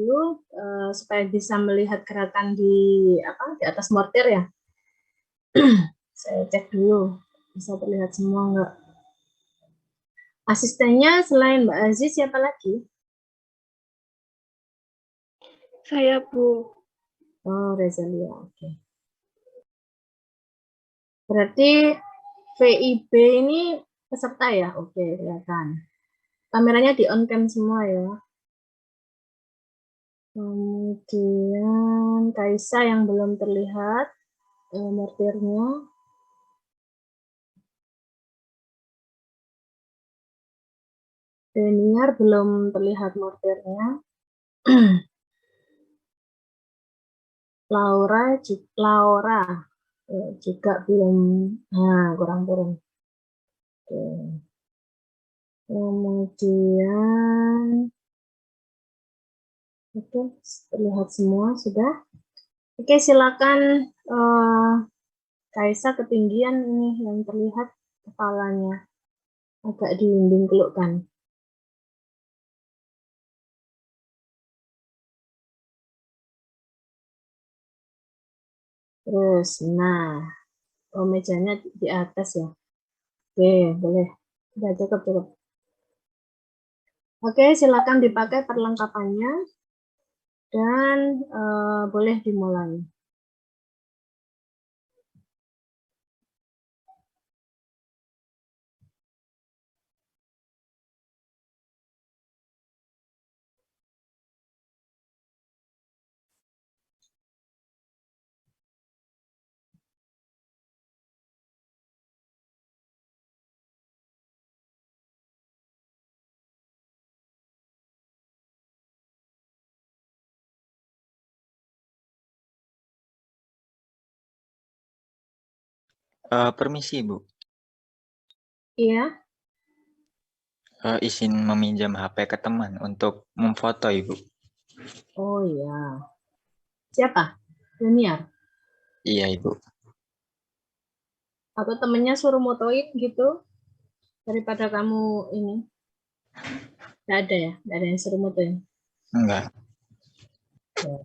dulu supaya bisa melihat gerakan di atas mortir ya. Saya cek dulu, bisa terlihat semua enggak. Asistennya selain Mbak Aziz siapa lagi? Saya, Bu. Oh, Rezalia, oke. Berarti VIB ini peserta ya? Oke, kelihatan. Kameranya di on cam semua ya. Kemudian Kaisa yang belum terlihat mortirnya. Deniar belum terlihat mortirnya. Laura juga belum, kurang turun. Oke. Kemudian oke, terlihat semua sudah. Oke, silakan Kaisa ketinggian ini yang terlihat kepalanya agak dinding kelukkan. Terus, mejanya di atas ya. Oke, boleh. Sudah cukup. Oke, silakan dipakai perlengkapannya dan boleh dimulai. Permisi, Bu. Iya, Izin meminjam HP ke teman untuk memfoto, Ibu. oh iya. Siapa? Daniar? Iya, Ibu. Atau temennya suruh motoin gitu? Daripada kamu ini. Nggak ada ya? Nggak ada yang suruh motoin? Enggak. Ya.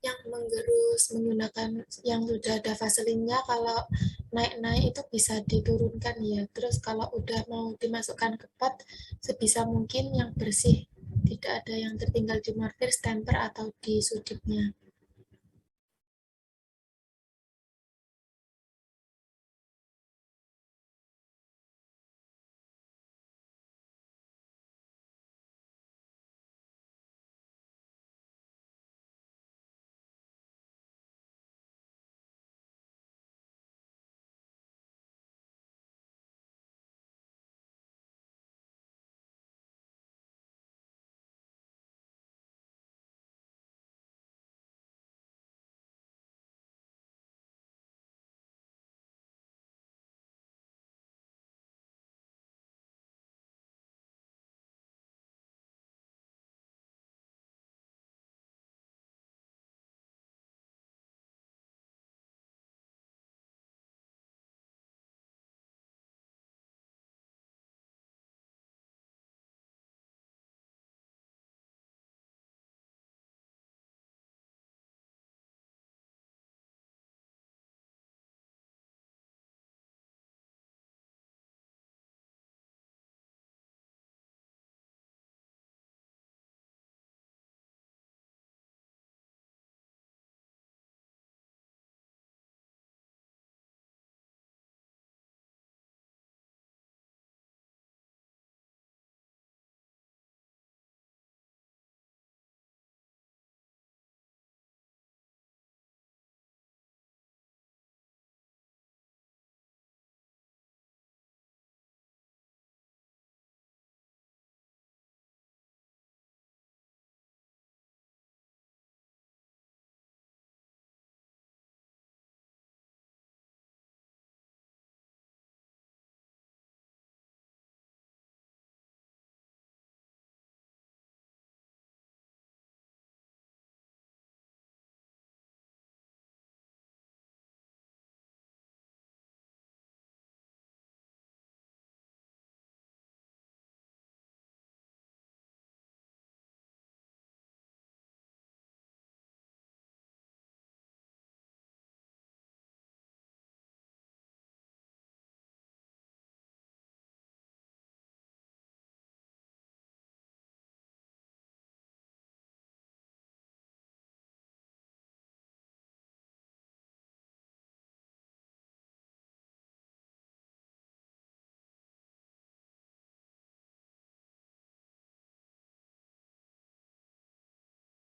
yang menggerus menggunakan yang sudah ada vaselinnya, kalau naik-naik itu bisa diturunkan ya. Terus kalau udah mau dimasukkan ke pot, sebisa mungkin yang bersih, tidak ada yang tertinggal di mortir, stemper, atau di sudutnya.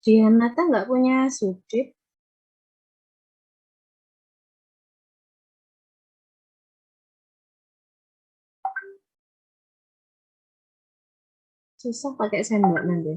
Gianata nggak punya sudut. Susah pakai sendok nanti.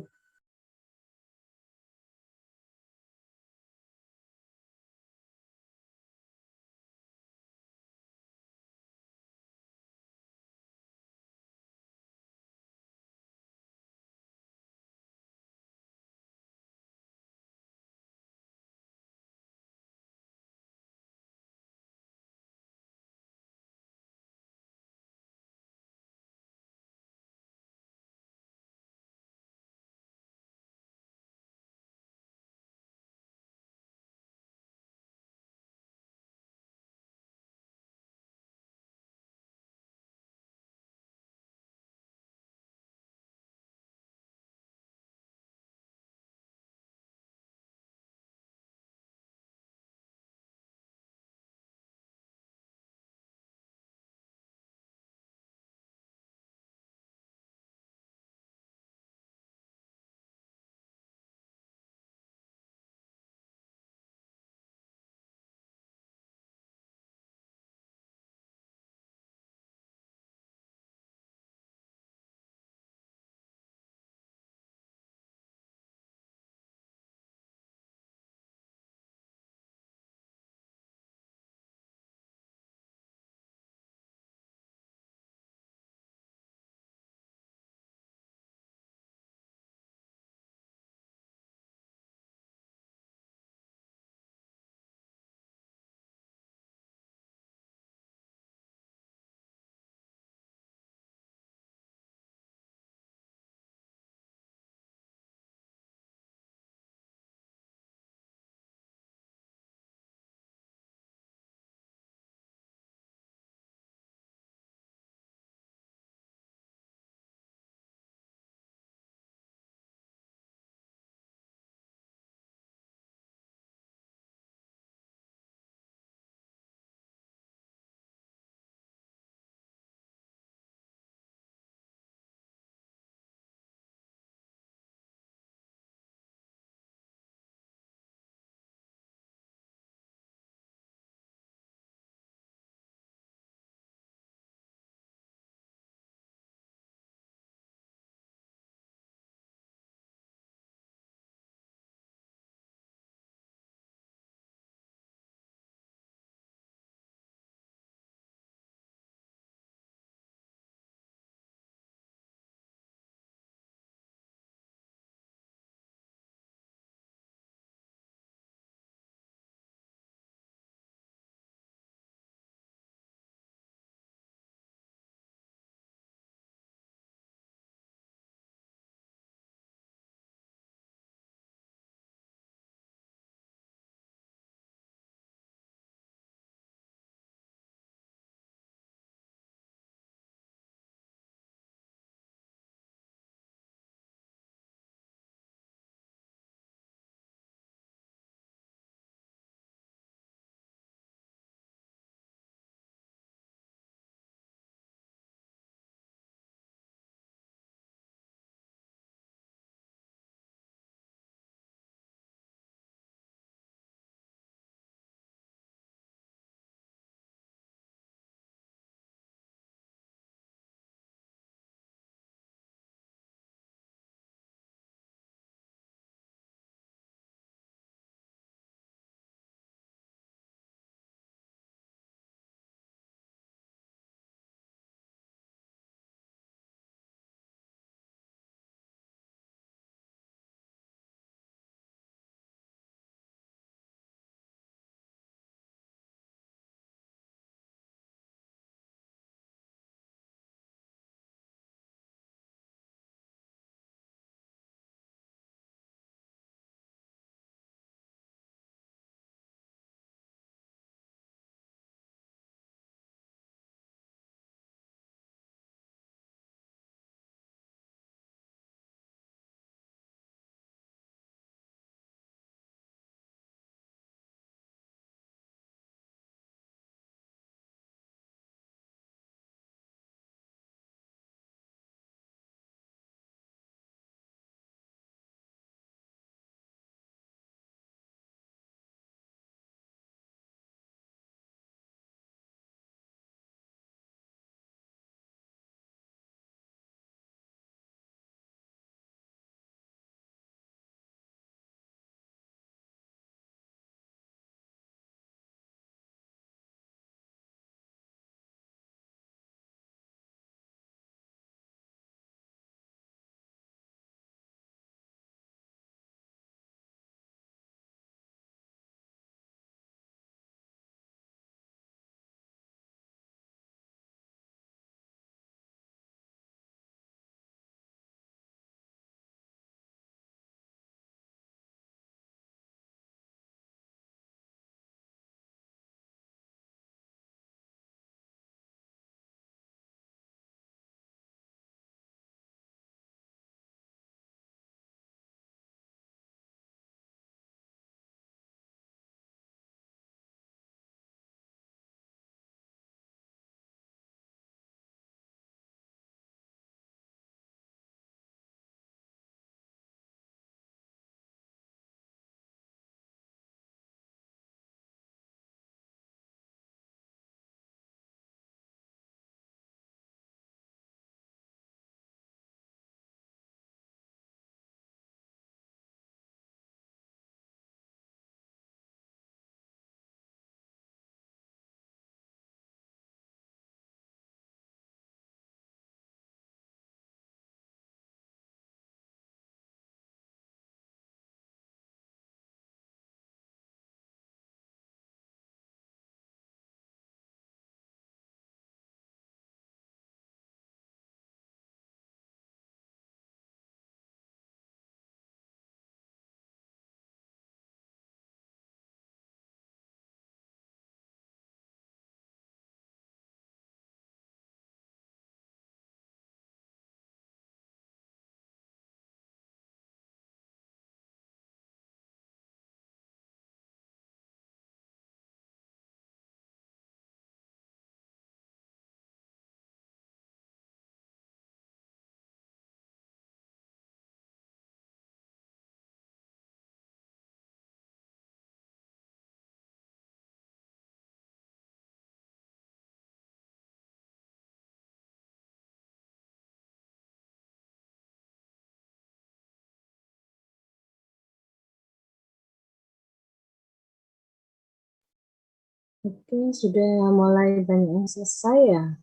Oke, sudah mulai banyak yang selesai ya.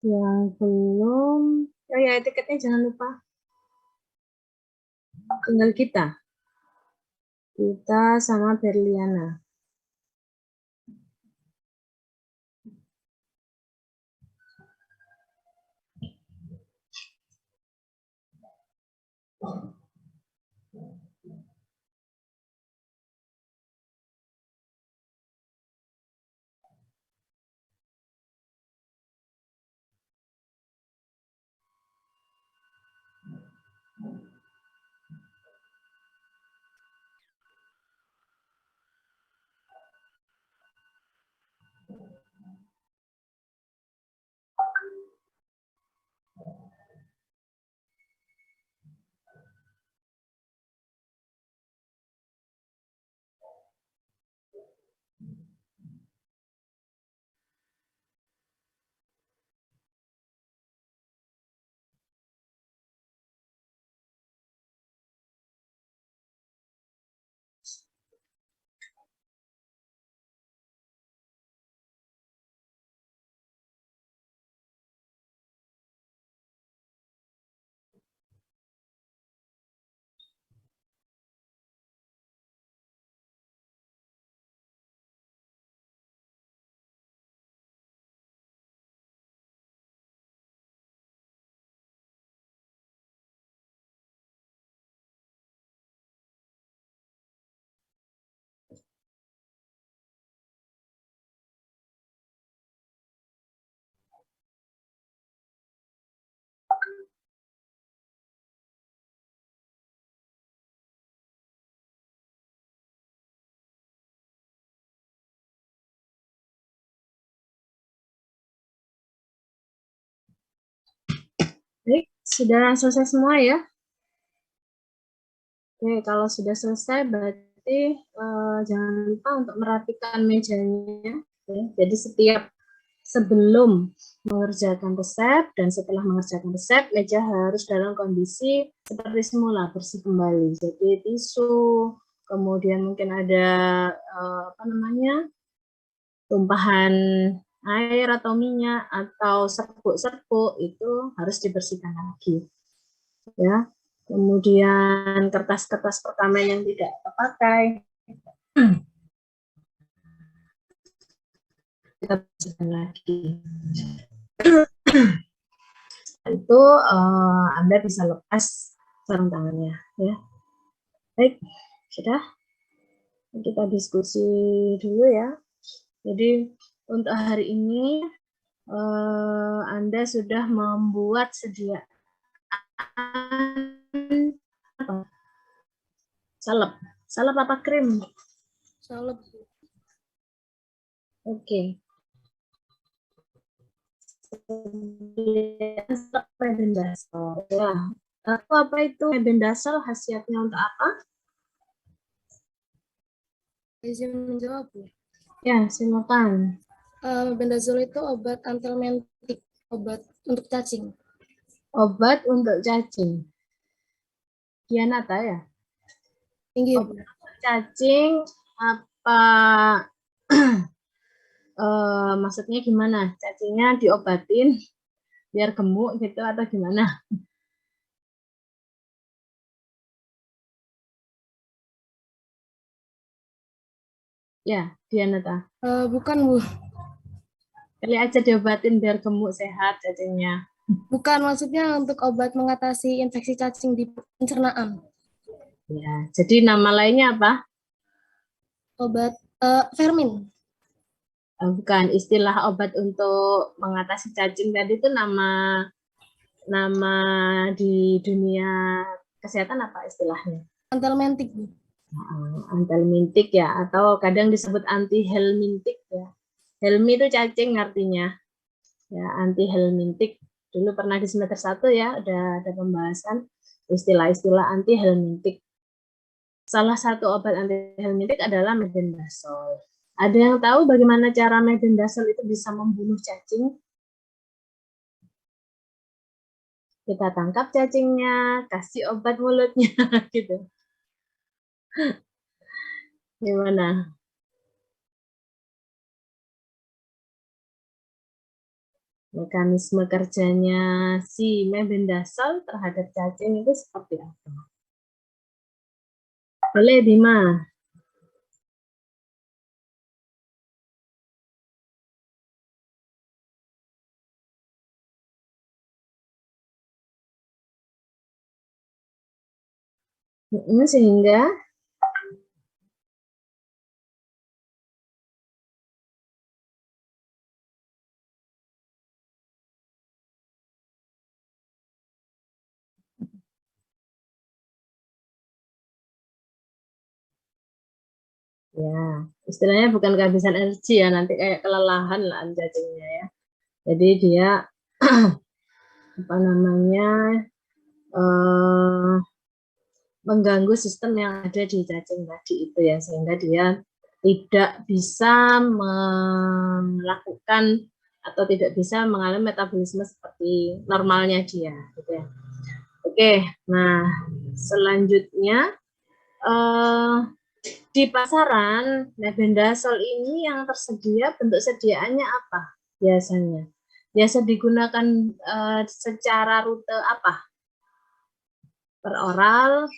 Yang belum, oh ya etiketnya jangan lupa. Tinggal kita sama Berliana. Baik, sudah selesai semua ya? Oke, kalau sudah selesai berarti jangan lupa untuk merapikan mejanya. Ya. Jadi sebelum mengerjakan resep dan setelah mengerjakan resep, meja harus dalam kondisi seperti semula, bersih kembali. Jadi tisu, kemudian mungkin ada tumpahan air atau minyak atau serbuk-serbuk itu harus dibersihkan lagi. Ya. Kemudian kertas-kertas pertama yang tidak terpakai kita bersihkan lagi. Itu Anda bisa lepas sarung tangannya, ya. Baik, sudah. Kita diskusi dulu ya. Jadi untuk hari ini Anda sudah membuat sediaan apa? Salep apa krim? Salep. Oke. Mebendazole. Ya. Apa itu mebendazole? Khasiatnya untuk apa? Izin menjawab, Bu. Ya, silakan. Mebendazole itu obat antihelmintik, obat untuk cacing. Obat untuk cacing. Gianata ya? Tinggi, Bu. Obat untuk cacing apa maksudnya gimana? Cacingnya diobatin biar gemuk gitu atau gimana? Ya, Dianata. Bukan, Bu. Kali aja diobatin biar gemuk sehat cacingnya. Bukan, maksudnya untuk obat mengatasi infeksi cacing di pencernaan. Ya, jadi nama lainnya apa? Obat vermin. Bukan, istilah obat untuk mengatasi cacing tadi itu nama di dunia kesehatan apa istilahnya? Antihelmintik, Bu. Antihelmintik ya, atau kadang disebut antihelmintik ya. Helmi itu cacing artinya. Ya, antihelmintik. Dulu pernah di semester 1 ya, ada pembahasan istilah-istilah antihelmintik. Salah satu obat antihelmintik adalah mebendazole. Ada yang tahu bagaimana cara mebendazole itu bisa membunuh cacing? Kita tangkap cacingnya, kasih obat mulutnya, gitu. Gimana? Mekanisme kerjanya si mebendazol terhadap cacing itu seperti apa? Boleh, Bima. Sehingga ya, istilahnya bukan kehabisan energi ya, nanti kayak kelelahan lah cacingnya ya. Jadi dia apa namanya mengganggu sistem yang ada di cacing tadi itu ya, sehingga dia tidak bisa melakukan atau tidak bisa mengalami metabolisme seperti normalnya dia, gitu ya. Oke, nah selanjutnya di pasaran mebendazol ini yang tersedia bentuk sediaannya apa biasanya? Biasa digunakan secara rute apa? Per oral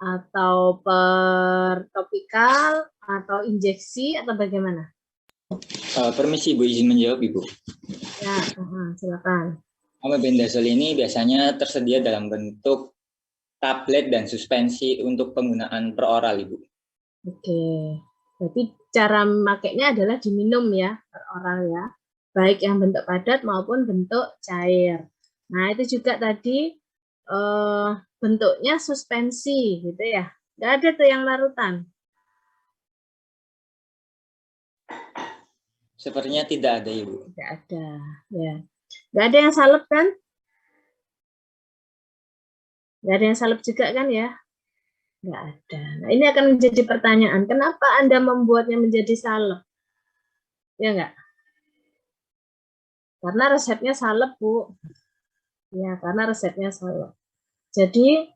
atau per topikal atau injeksi atau bagaimana? Permisi Bu, izin menjawab Ibu. Ya, silakan. Mebendazol ini biasanya tersedia dalam bentuk tablet dan suspensi untuk penggunaan per oral Ibu. Oke, berarti cara memakainya adalah diminum ya, per oral ya. Baik yang bentuk padat maupun bentuk cair. Nah, itu juga tadi bentuknya suspensi gitu ya. Nggak ada tuh yang larutan. Sepertinya tidak ada Ibu. Tidak ada, ya. Nggak ada yang salep kan? Nggak ada yang salep juga kan ya? Nggak ada. Nah, ini akan menjadi pertanyaan. Kenapa Anda membuatnya menjadi salep? Ya nggak? Karena resepnya salep, Bu. Ya, karena resepnya salep. Jadi,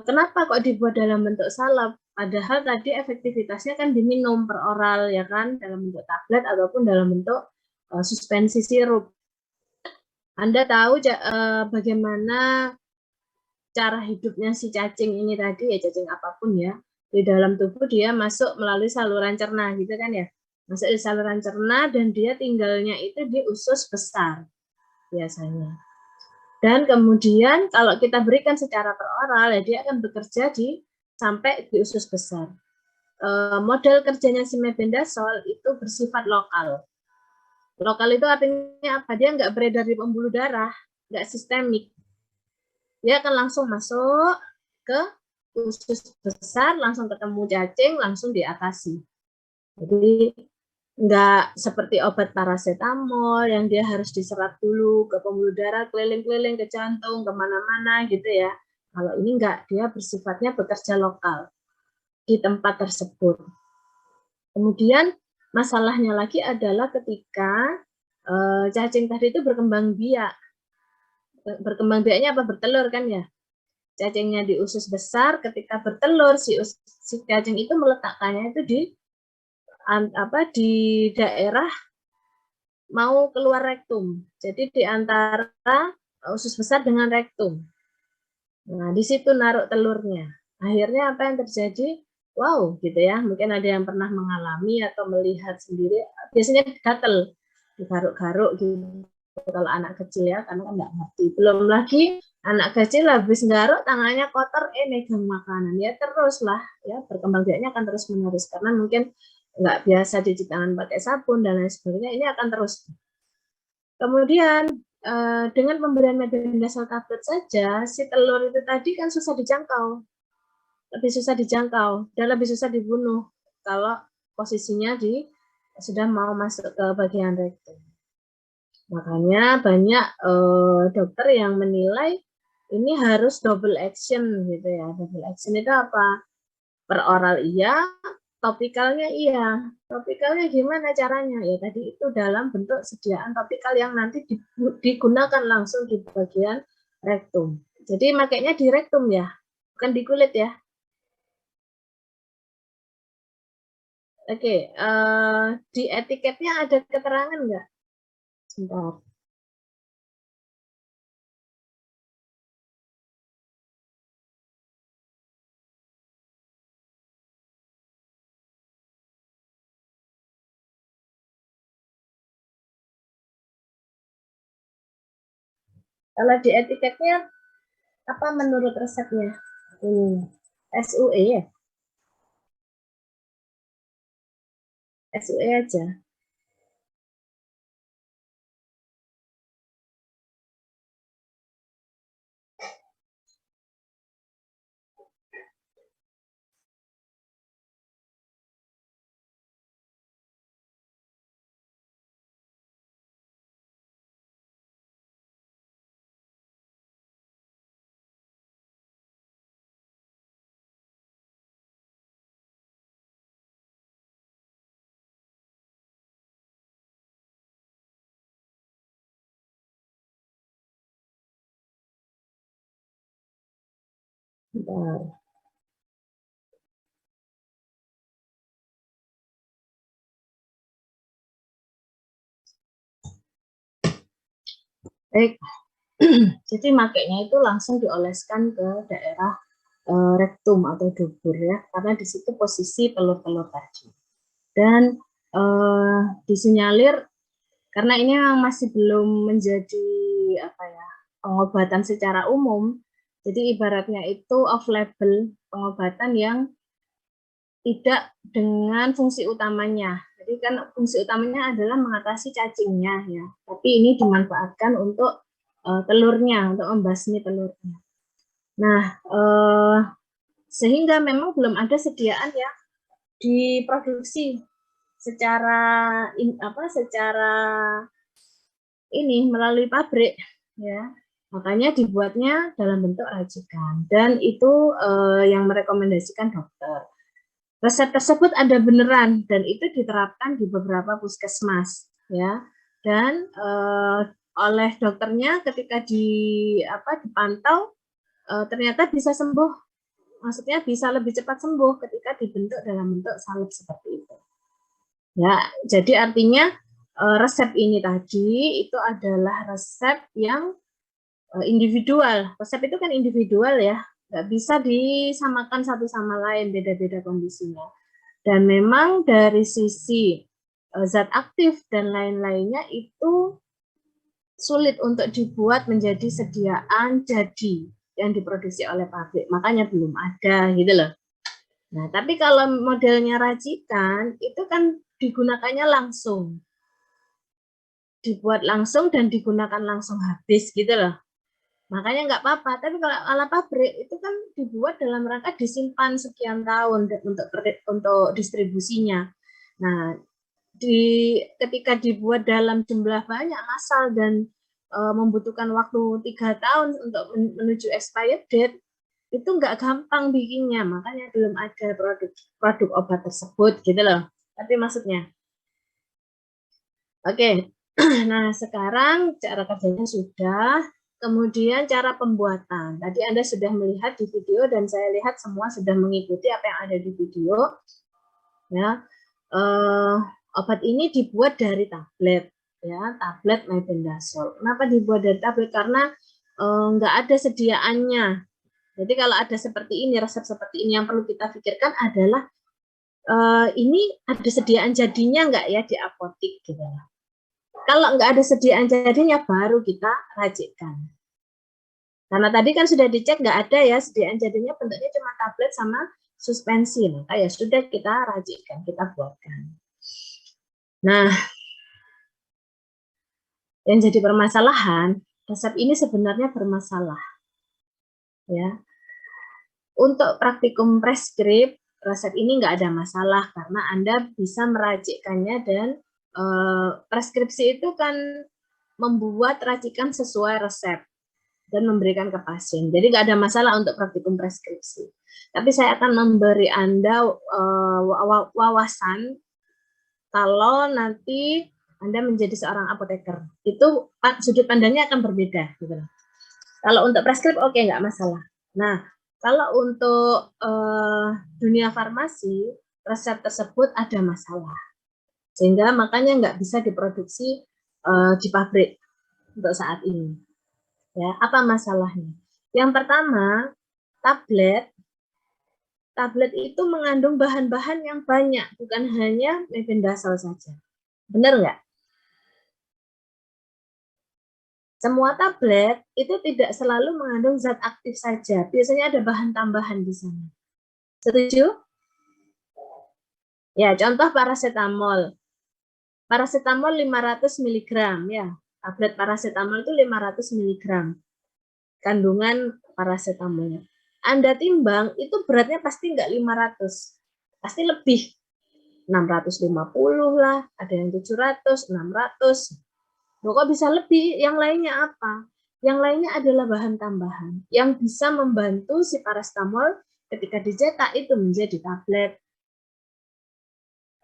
kenapa kok dibuat dalam bentuk salep? Padahal tadi efektivitasnya kan diminum per oral, ya kan? Dalam bentuk tablet ataupun dalam bentuk suspensi sirup. Anda tahu bagaimana cara hidupnya si cacing ini tadi, ya cacing apapun ya, di dalam tubuh dia masuk melalui saluran cerna gitu kan ya, masuk di saluran cerna dan dia tinggalnya itu di usus besar biasanya. Dan kemudian kalau kita berikan secara peroral ya dia akan bekerja sampai di usus besar. Model kerjanya si mebendazol itu bersifat lokal. Lokal itu artinya apa? Dia nggak beredar di pembuluh darah, nggak sistemik. Dia akan langsung masuk ke usus besar, langsung ketemu cacing, langsung diatasi. Jadi nggak seperti obat paracetamol yang dia harus diserap dulu ke pembuluh darah, keliling-keliling ke jantung, kemana-mana gitu ya. Kalau ini nggak, dia bersifatnya bekerja lokal di tempat tersebut. Kemudian masalahnya lagi adalah ketika cacing tadi itu berkembang biak. Berkembang biaknya apa? Bertelur kan ya. Cacingnya di usus besar, ketika bertelur si cacing itu meletakkannya itu di daerah mau keluar rektum. Jadi di antara usus besar dengan rektum. Nah, di situ naruh telurnya. Akhirnya apa yang terjadi? Wow, gitu ya. Mungkin ada yang pernah mengalami atau melihat sendiri. Biasanya gatel, digaruk-garuk gitu. Kalau anak kecil ya, karena kan nggak ngerti. Belum lagi anak kecil habis garuk tangannya kotor, megang makanan. Ya teruslah, ya berkembang biaknya akan terus menerus. Karena mungkin nggak biasa cuci tangan pakai sabun dan lain sebagainya, ini akan terus. Kemudian dengan pemberian mebendazol tablet saja, si telur itu tadi kan susah dijangkau, lebih susah dijangkau dan lebih susah dibunuh kalau posisinya sudah mau masuk ke bagian rektum. Makanya banyak dokter yang menilai ini harus double action gitu ya. Double action itu apa? Per oral iya, topikalnya iya. Topikalnya gimana caranya? Ya tadi itu dalam bentuk sediaan topikal yang nanti digunakan langsung di bagian rektum. Jadi makanya di rektum ya, bukan di kulit ya. Oke, di etiketnya ada keterangan nggak? Sebentar. Kalau di etiketnya apa menurut resepnya? Ini SUE ya? SUE aja. Bentar. Baik. Jadi makanya itu langsung dioleskan ke daerah rektum atau dubur ya, karena di situ posisi telur-telur tadi. Dan disinyalir karena ini masih belum menjadi apa ya pengobatan secara umum, jadi ibaratnya itu off-label pengobatan yang tidak dengan fungsi utamanya. Jadi kan fungsi utamanya adalah mengatasi cacingnya ya, tapi ini dimanfaatkan untuk telurnya, untuk membasmi telurnya. Nah, sehingga memang belum ada sediaan ya diproduksi secara secara ini melalui pabrik ya. Makanya dibuatnya dalam bentuk racikan dan itu yang merekomendasikan dokter. Resep tersebut ada beneran dan itu diterapkan di beberapa puskesmas ya. Dan oleh dokternya ketika dipantau ternyata bisa sembuh. Maksudnya bisa lebih cepat sembuh ketika dibentuk dalam bentuk salep seperti itu. Ya, jadi artinya resep ini tadi itu adalah resep yang individual. Resep itu kan individual ya, nggak bisa disamakan satu sama lain, beda-beda kondisinya. Dan memang dari sisi zat aktif dan lain-lainnya itu sulit untuk dibuat menjadi sediaan jadi yang diproduksi oleh pabrik, makanya belum ada gitu loh. Nah, tapi kalau modelnya racikan itu kan digunakannya langsung, dibuat langsung dan digunakan langsung habis gitu loh. Makanya nggak apa-apa, tapi kalau ala pabrik itu kan dibuat dalam rangka disimpan sekian tahun untuk distribusinya. Nah, ketika dibuat dalam jumlah banyak massal dan membutuhkan waktu 3 tahun untuk menuju expired date, itu nggak gampang bikinnya, makanya belum ada produk obat tersebut gitu loh. Tapi maksudnya, oke. Nah sekarang cara kerjanya sudah, kemudian cara pembuatan. Tadi Anda sudah melihat di video dan saya lihat semua sudah mengikuti apa yang ada di video. Ya, obat ini dibuat dari tablet, ya tablet mebendazole. Kenapa dibuat dari tablet? Karena nggak ada sediaannya. Jadi kalau ada seperti ini, resep seperti ini yang perlu kita pikirkan adalah ini ada sediaan jadinya nggak ya di apotik gitu. Kalau nggak ada sediaan jadinya baru kita racikkan. Karena tadi kan sudah dicek nggak ada ya sediaan jadinya, bentuknya cuma tablet sama suspensi. Maka ya sudah kita racikkan, kita buatkan. Nah, yang jadi permasalahan, resep ini sebenarnya bermasalah. Ya. Untuk praktikum preskrip, resep ini nggak ada masalah karena Anda bisa meracikkannya dan preskripsi itu kan membuat racikan sesuai resep dan memberikan ke pasien. Jadi nggak ada masalah untuk praktikum preskripsi. Tapi saya akan memberi Anda wawasan kalau nanti Anda menjadi seorang apoteker. Itu sudut pandangnya akan berbeda. Gitu. Kalau untuk preskrip oke, nggak masalah. Nah, kalau untuk dunia farmasi, resep tersebut ada masalah. Sehingga makanya nggak bisa diproduksi di pabrik untuk saat ini. Ya, apa masalahnya? Yang pertama, tablet itu mengandung bahan-bahan yang banyak, bukan hanya mebendazole saja. Benar nggak? semua tablet itu tidak selalu mengandung zat aktif saja. Biasanya ada bahan tambahan di sana. Setuju? Ya, contoh paracetamol. Paracetamol 500 mg ya. Tablet paracetamol itu 500 mg. Kandungan paracetamolnya. Anda timbang itu beratnya pasti enggak 500. Pasti lebih. 650 lah, ada yang 700, 600. Loh, kok bisa lebih? Yang lainnya apa? Yang lainnya adalah bahan tambahan yang bisa membantu si paracetamol ketika dicetak itu menjadi tablet.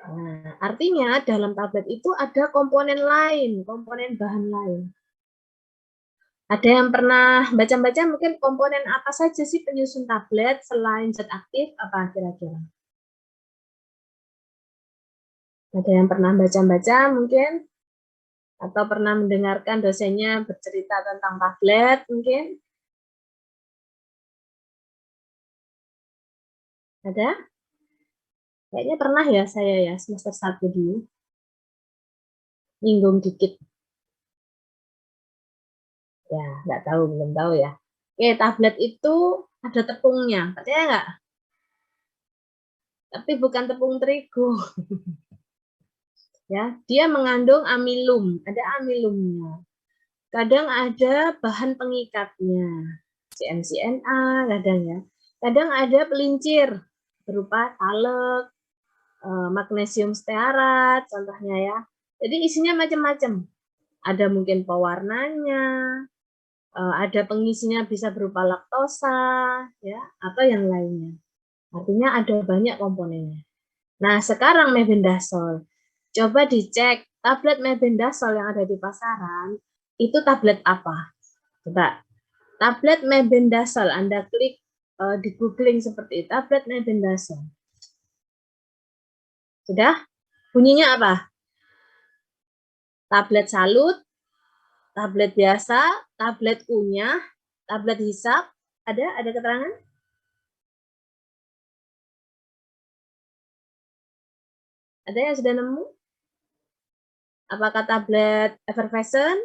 Nah, artinya dalam tablet itu ada komponen lain, komponen bahan lain. Ada yang pernah baca-baca mungkin komponen apa saja sih penyusun tablet selain zat aktif, apa kira-kira? Ada yang pernah baca-baca mungkin? Atau pernah mendengarkan dosennya bercerita tentang tablet mungkin? Ada? Kayaknya pernah ya saya ya semester 1 dulu. Nyinggung dikit. Ya, nggak tahu, belum tahu ya. Oke, tablet itu ada tepungnya, percaya nggak? Tapi bukan tepung terigu. Ya, dia mengandung amilum, ada amilumnya. Kadang ada bahan pengikatnya, CNCNA kadang ya. Kadang ada pelincir berupa talek, magnesium stearat contohnya ya. Jadi isinya macam-macam. Ada mungkin pewarnanya, ada pengisinya bisa berupa laktosa ya, atau yang lainnya. Artinya ada banyak komponennya. Nah, sekarang mebendazole. Coba dicek tablet mebendazole yang ada di pasaran, itu tablet apa? Coba, tablet mebendazole, Anda klik di googling seperti itu, tablet mebendazole. Sudah? Bunyinya apa? Tablet salut, tablet biasa, tablet kunyah, tablet hisap, ada keterangan? Ada yang sudah nemu? Apakah tablet effervescent?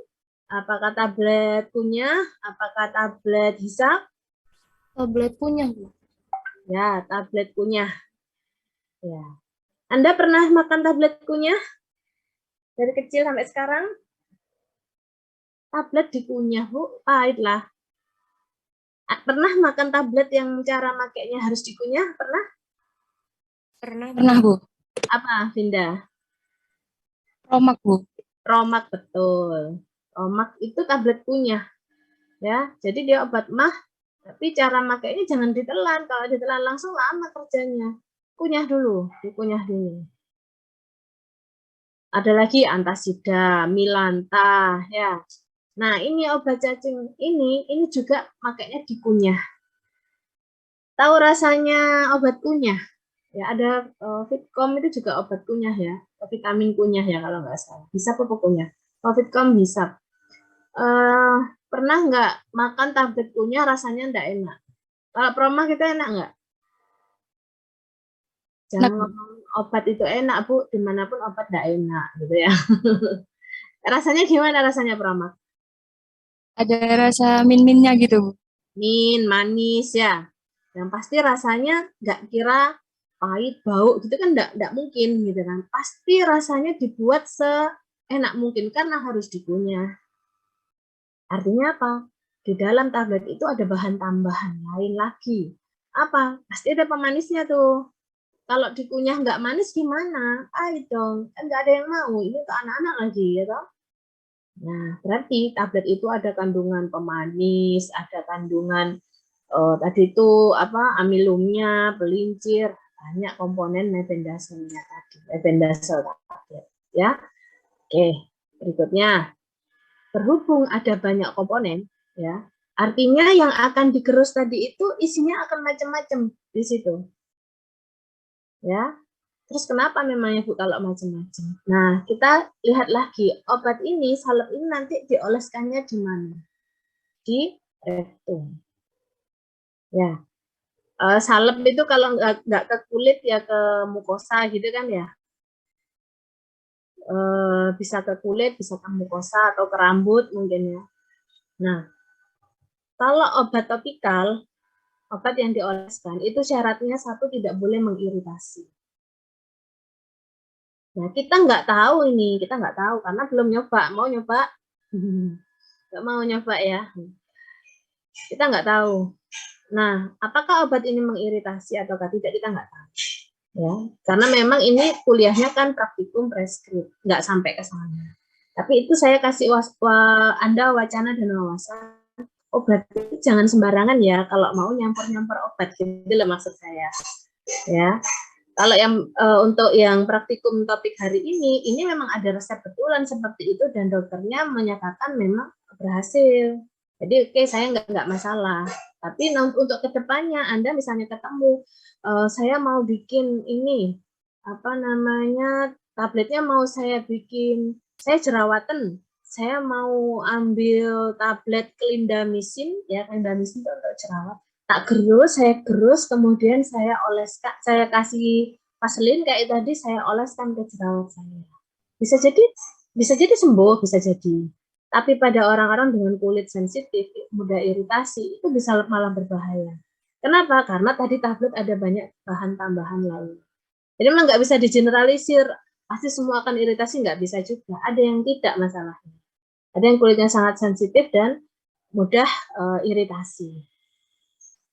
Apakah tablet kunyah? Apakah tablet hisap? Tablet kunyah, Bu. Ya, tablet kunyah. Ya. Anda pernah makan tablet kunyah? Dari kecil sampai sekarang? Tablet dikunyah, Bu. Pahit lah. Pernah makan tablet yang cara makainya harus dikunyah? Pernah? Pernah, Bu. Apa, Vinda? Promak, Bu. Promak, betul. Promak itu tablet kunyah. Ya, jadi dia obat mah, tapi cara makainya jangan ditelan. Kalau ditelan langsung lama kerjanya. Kunyah dulu, dikunyah dulu. Ada lagi antasida, milanta, ya. Nah, ini obat cacing ini juga makainya dikunyah. Tahu rasanya obat kunyah? Ya, ada Fitcom itu juga obat kunyah ya, vitamin kunyah ya kalau nggak salah. Hisap apa kunyah? Fitcom hisap. Pernah nggak makan tablet kunyah rasanya nggak enak? Kalau Proma kita enak nggak? Jangan ngomong obat itu enak, Bu. Dimanapun obat nggak enak, gitu ya. Rasanya gimana rasanya, Proma? Ada rasa min-minnya gitu, Bu. Min, manis ya. Yang pasti rasanya nggak kira pahit, bau gitu kan nggak mungkin gitu kan. Pasti rasanya dibuat seenak mungkin karena harus dikunyah. Artinya apa? Di dalam tablet itu ada bahan tambahan lain lagi. Apa? Pasti ada pemanisnya tuh. Kalau dikunyah nggak manis gimana? Pahit dong. Kan nggak ada yang mau. Ini untuk anak-anak lagi ya toh. Nah, berarti tablet itu ada kandungan pemanis, ada kandungan tadi itu apa amilumnya, pelincir, banyak komponen mebendazole-nya tadi. Mebendazole tablet ya. Oke, berikutnya. Berhubung ada banyak komponen ya. Artinya yang akan digerus tadi itu isinya akan macam-macam di situ. Ya. Terus kenapa memangnya Bu kalau macam-macam? Nah, kita lihat lagi obat ini, salep ini nanti dioleskannya di mana? Di rektum. Ya. Salep itu kalau nggak ke kulit ya ke mukosa gitu kan ya. Bisa ke kulit, bisa ke mukosa atau ke rambut mungkin ya. Nah, kalau obat topikal, obat yang dioleskan, itu syaratnya satu tidak boleh mengiritasi. Nah, kita nggak tahu ini, kita nggak tahu karena belum nyoba. Mau nyoba? Nggak mau nyoba ya. Kita nggak tahu. Nah, apakah obat ini mengiritasi atau tidak, kita nggak tahu. Ya, karena memang ini kuliahnya kan praktikum preskrip, nggak sampai ke sana. Tapi itu saya kasih Anda wacana dan wawasan. Obat itu jangan sembarangan ya kalau mau nyampur-nyampur obat, gitu loh maksud saya. Ya, kalau yang untuk yang praktikum topik hari ini memang ada resep betulan seperti itu dan dokternya menyatakan memang berhasil. Jadi oke, saya nggak masalah. Tapi untuk kedepannya Anda misalnya ketemu, saya mau bikin ini apa namanya tabletnya mau saya bikin, saya jerawatan, saya mau ambil tablet clindamycin ya, clindamycin itu untuk jerawat. Tak gerus, saya gerus, kemudian saya oleskan, saya kasih vaselin kayak tadi, saya oleskan ke jerawat saya. Bisa jadi sembuh, bisa jadi. Tapi pada orang-orang dengan kulit sensitif, mudah iritasi, itu bisa malah berbahaya. Kenapa? Karena tadi tablet ada banyak bahan tambahan lain. Jadi memang nggak bisa digeneralisir, pasti semua akan iritasi, nggak bisa juga. Ada yang tidak masalahnya. Ada yang kulitnya sangat sensitif dan mudah iritasi.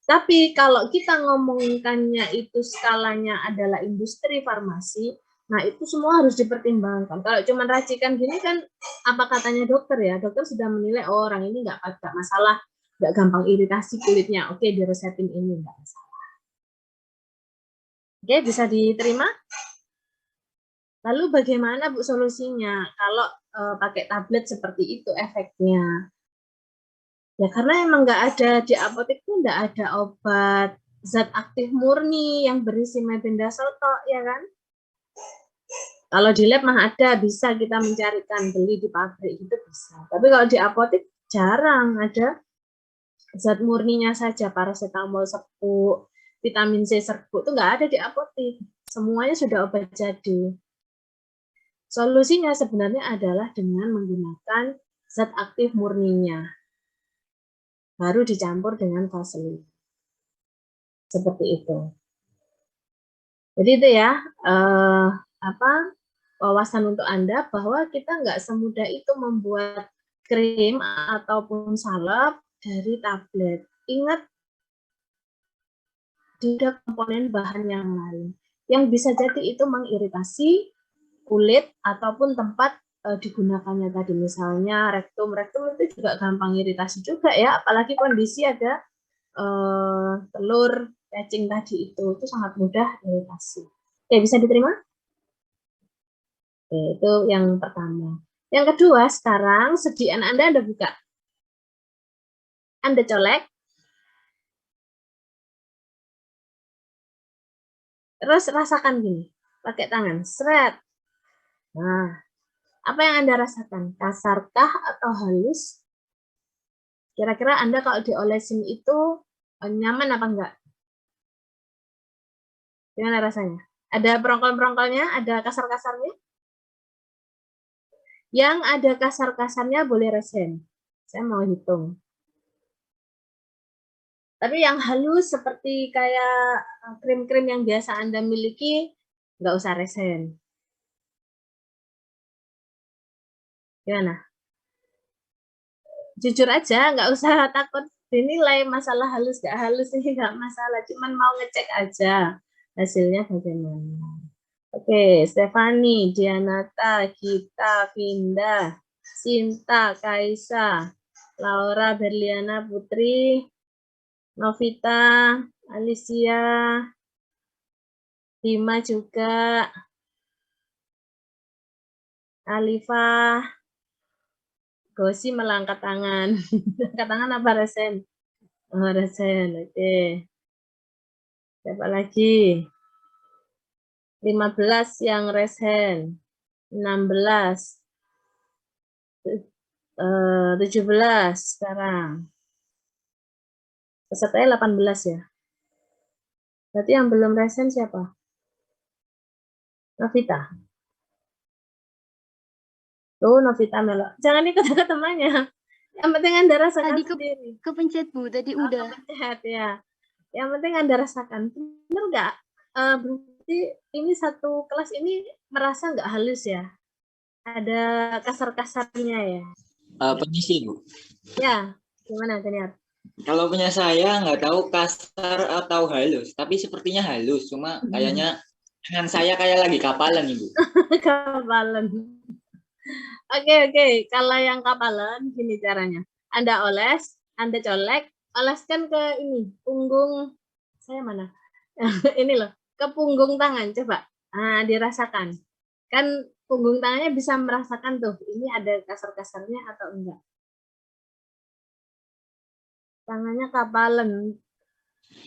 Tapi kalau kita ngomongkannya itu skalanya adalah industri farmasi, nah itu semua harus dipertimbangkan. Kalau cuma racikan gini kan, apa katanya dokter ya, dokter sudah menilai oh, orang ini nggak masalah, nggak gampang iritasi kulitnya, oke diresepin ini, nggak masalah. Oke, bisa diterima? Lalu bagaimana Bu solusinya kalau pakai tablet seperti itu efeknya? Ya karena emang nggak ada di apotek itu nggak ada obat zat aktif murni yang berisi mebendazole tok, ya kan? Kalau di lab mah ada, bisa kita mencarikan, beli di pabrik itu bisa. Tapi kalau di apotek jarang ada zat murninya saja, paracetamol serbuk, vitamin C serbuk itu nggak ada di apotek. Semuanya sudah obat jadi. Solusinya sebenarnya adalah dengan menggunakan zat aktif murninya. Baru dicampur dengan vaselin. Seperti itu. Jadi itu ya, wawasan untuk Anda bahwa kita nggak semudah itu membuat krim ataupun salep dari tablet. Ingat, ada komponen bahan yang lain yang bisa jadi itu mengiritasi kulit ataupun tempat digunakannya tadi, misalnya rektum itu juga gampang iritasi juga ya, apalagi kondisi ada telur cacing tadi itu sangat mudah iritasi. Oke, bisa diterima? Oke, itu yang pertama. Yang kedua, sekarang sediaan Anda buka. Anda colek. Terus rasakan gini, pakai tangan, seret. Nah, apa yang Anda rasakan? Kasarkah atau halus? Kira-kira Anda kalau diolesin itu nyaman apa enggak? Gimana rasanya? Ada perongkol-perongkolnya? Ada kasar-kasarnya? Yang ada kasar-kasarnya boleh resen. Saya mau hitung. Tapi yang halus seperti kayak krim-krim yang biasa Anda miliki, nggak usah resen. Gimana? Jujur aja, nggak usah takut dinilai masalah halus nggak halus, ini nggak masalah. Cuman mau ngecek aja hasilnya bagaimana. Oke, Stefani, Dianata, Gita, Vinda, Sinta, Kaisa, Laura, Berliana, Putri, Novita, Alicia, Dima juga, Alifa, Gosi melangkat tangan. Angkat tangan apa resen? Oh, resen, oke. Siapa lagi? 15 yang resen. 16. 17 sekarang. Pesertanya 18 ya. Berarti yang belum resen siapa? Novita. Tuh, Novita Melo. Jangan ikut temannya. Yang penting Anda rasakan Tadi sendiri. kepencet Bu, tadi Oh, udah. kepencet ya. Yang penting Anda rasakan. Benar nggak? Berarti ini satu kelas ini merasa nggak halus ya? Ada kasar-kasarnya ya? Penyisi, Bu. Ya, gimana Daniar? Kalau punya saya nggak tahu kasar atau halus, tapi sepertinya halus. Cuma kayaknya tangan saya kayak lagi kapalan, Ibu. Kapalan. Oke. Kalau yang kapalan, gini caranya. Anda oles, Anda colek, oleskan ke ini, punggung, saya mana? Ini loh, ke punggung tangan, coba. Nah, dirasakan. Kan punggung tangannya bisa merasakan tuh, ini ada kasar-kasarnya atau enggak. Tangannya kapalan.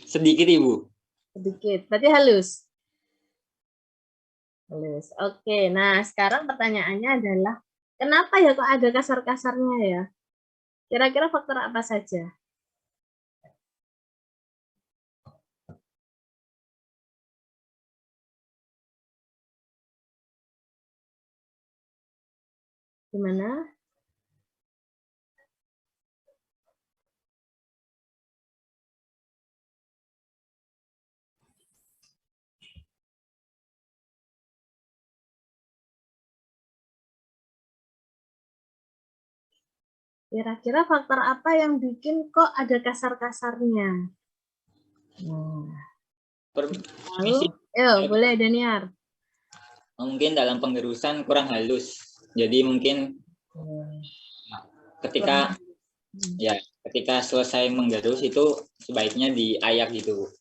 Sedikit, Ibu. Sedikit, berarti halus. Halus. Oke, nah sekarang pertanyaannya adalah, kenapa ya kok ada kasar-kasarnya ya? Kira-kira faktor apa saja? Gimana? Kira-kira faktor apa yang bikin kok ada kasar-kasarnya? Lalu, boleh Daniar. Mungkin dalam pengerusan kurang halus. Jadi mungkin ketika selesai menggerus itu sebaiknya diayak gitu.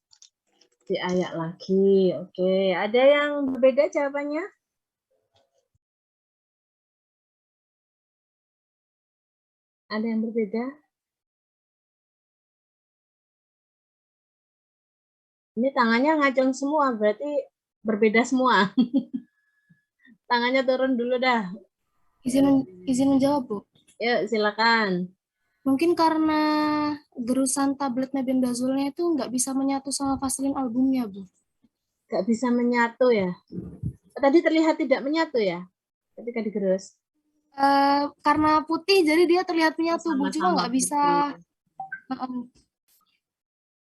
Diayak lagi. Oke, ada yang berbeda jawabannya? Ada yang berbeda? Ini tangannya ngacung semua, berarti berbeda semua. Tangannya turun dulu dah. Izin menjawab, Bu. Yuk, silakan. Mungkin karena gerusan tablet mebendazolnya itu nggak bisa menyatu sama vaselin albumnya, Bu. Nggak bisa menyatu ya? Tadi terlihat tidak menyatu ya? Ketika digerus. Karena putih, jadi dia terlihat menyatu, Bu. Cuma nggak bisa.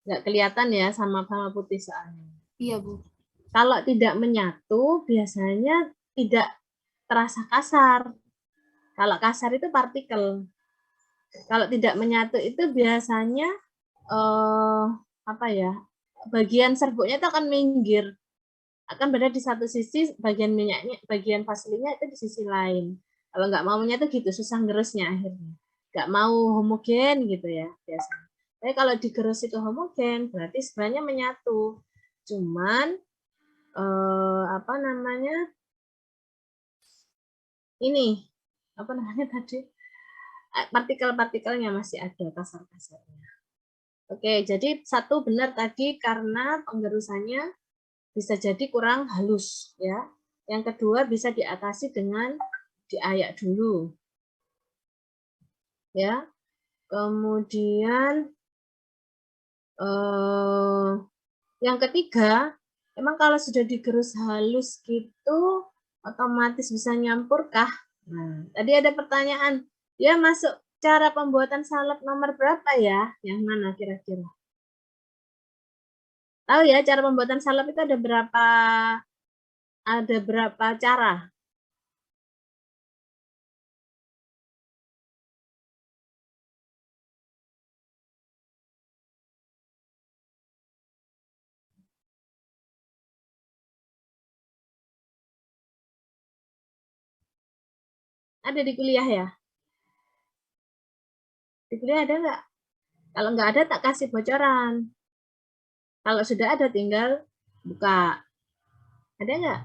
Nggak kelihatan ya sama putih soalnya. Iya, Bu. Kalau tidak menyatu, biasanya tidak terasa kasar. Kalau kasar itu partikel. Kalau tidak menyatu itu biasanya bagian serbuknya itu akan minggir, akan berada di satu sisi, bagian minyaknya, bagian vaselinnya itu di sisi lain. Kalau nggak mau menyatu gitu, susah gerusnya akhirnya. Nggak mau homogen gitu ya biasanya. Tapi kalau digerus itu homogen, berarti sebenarnya menyatu. Cuman ini tadi partikel-partikelnya masih ada kasar-kasarnya. Oke, jadi satu benar tadi karena penggerusannya bisa jadi kurang halus ya. Yang kedua bisa diatasi dengan diayak dulu. Ya. Kemudian yang ketiga, emang kalau sudah digerus halus gitu otomatis bisa nyampurkah? Nah, tadi ada pertanyaan, dia masuk cara pembuatan salep nomor berapa ya? Yang mana kira-kira? Tahu ya, cara pembuatan salep itu ada berapa cara? Ada di kuliah ya? Di kuliah ada nggak? Kalau nggak ada, tak kasih bocoran. Kalau sudah ada, tinggal buka. Ada nggak?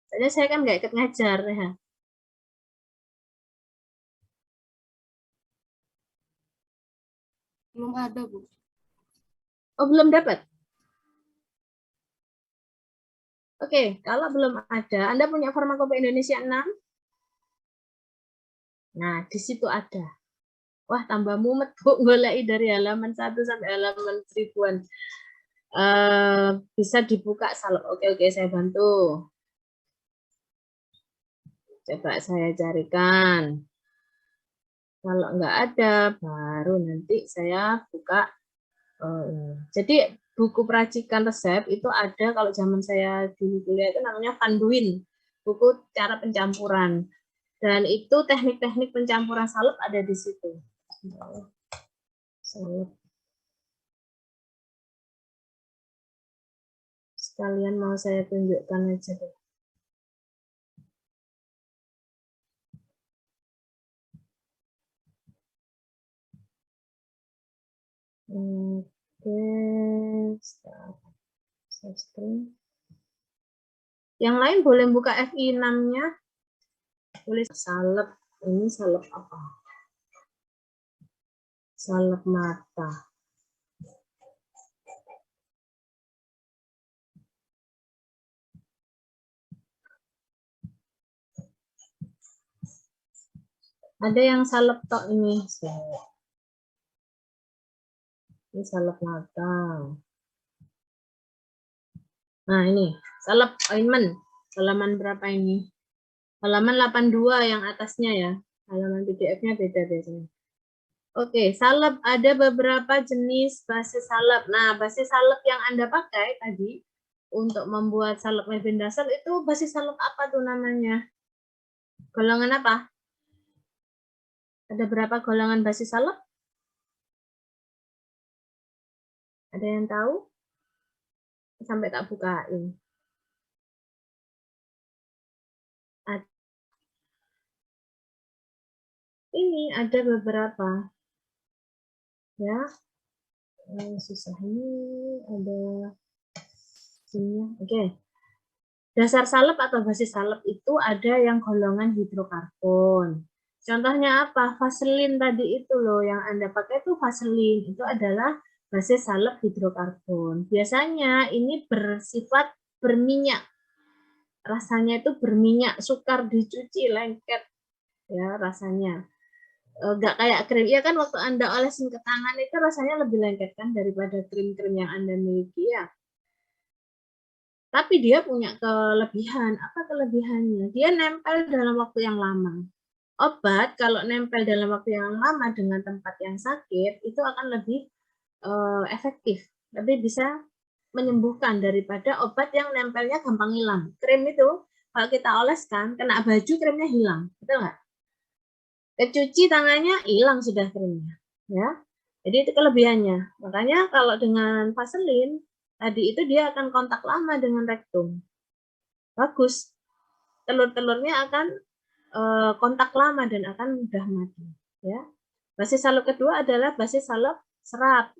Soalnya saya kan nggak ikut ngajar ya. Belum ada, Bu. Oh, belum dapat? Oke, kalau belum ada, Anda punya Farmakope Indonesia 6? Nah, di situ ada. Wah, tambah mumet, Bu, goleki dari halaman 1 sampai halaman 1000-an. Bisa dibuka salep. Oke, saya bantu. Coba saya carikan. Kalau nggak ada, baru nanti saya buka. Jadi buku peracikan resep itu ada kalau zaman saya dulu kuliah itu namanya Van Duyn, buku cara pencampuran. Dan itu teknik-teknik pencampuran salep ada di situ. Salep. Sekalian mau saya tunjukkan aja deh. Oke, yang lain boleh buka FI6-nya. Boleh salep. Ini salep apa? Salep mata. Ada yang salep tok ini. Ini salep mata. Nah, ini salep ointment. Halaman berapa ini? Halaman 82 yang atasnya ya. Halaman PDF-nya beda biasanya. Oke, salep ada beberapa jenis basis salep. Nah, basis salep yang Anda pakai tadi untuk membuat salep mebendazole itu basis salep apa tuh namanya? Golongan apa? Ada berapa golongan basis salep? Ada yang tahu? Sampai tak bukain. Ini ada beberapa. Ya. Susah ini ada sini. Oke. Dasar salep atau basis salep itu ada yang golongan hidrokarbon. Contohnya apa? Vaselin tadi itu loh yang Anda pakai itu vaselin. Itu adalah basis salep hidrokarbon. Biasanya ini bersifat berminyak. Rasanya itu berminyak, sukar dicuci, lengket ya rasanya. Enggak kayak krim. Ya kan waktu Anda olesin ke tangan itu rasanya lebih lengket kan daripada krim-krim yang Anda miliki ya. Tapi dia punya kelebihan. Apa kelebihannya? Dia nempel dalam waktu yang lama. Obat kalau nempel dalam waktu yang lama dengan tempat yang sakit itu akan lebih efektif. Lebih bisa menyembuhkan daripada obat yang nempelnya gampang hilang. Krim itu kalau kita oleskan kena baju krimnya hilang, betul nggak? Kecuci tangannya hilang sudah krimnya, ya. Jadi itu kelebihannya. Makanya kalau dengan vaselin tadi itu dia akan kontak lama dengan rektum. Bagus. Telur-telurnya akan kontak lama dan akan mudah mati, ya. Basis salep kedua adalah basis salep serat.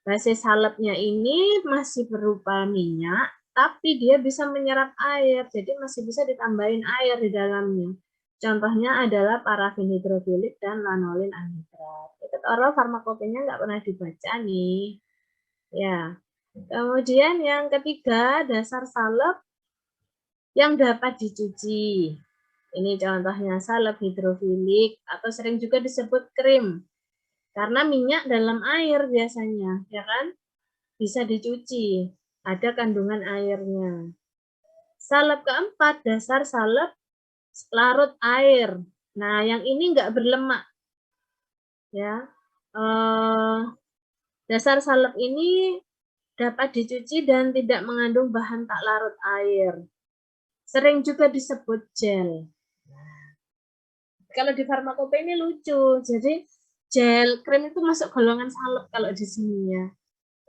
Basis salepnya ini masih berupa minyak, tapi dia bisa menyerap air, jadi masih bisa ditambahin air di dalamnya. Contohnya adalah parafin hidrofilik dan lanolin anhidrat. Itu kalau farmakopenya nggak pernah dibaca nih. Ya. Kemudian yang ketiga, dasar salep yang dapat dicuci. Ini contohnya salep hidrofilik atau sering juga disebut krim. Karena minyak dalam air biasanya, ya kan? Bisa dicuci, ada kandungan airnya. Salep keempat, dasar salep larut air. Nah, yang ini enggak berlemak. Ya. Dasar salep ini dapat dicuci dan tidak mengandung bahan tak larut air. Sering juga disebut gel. Kalau di farmakope ini lucu, jadi gel krim itu masuk golongan salep kalau di sini ya.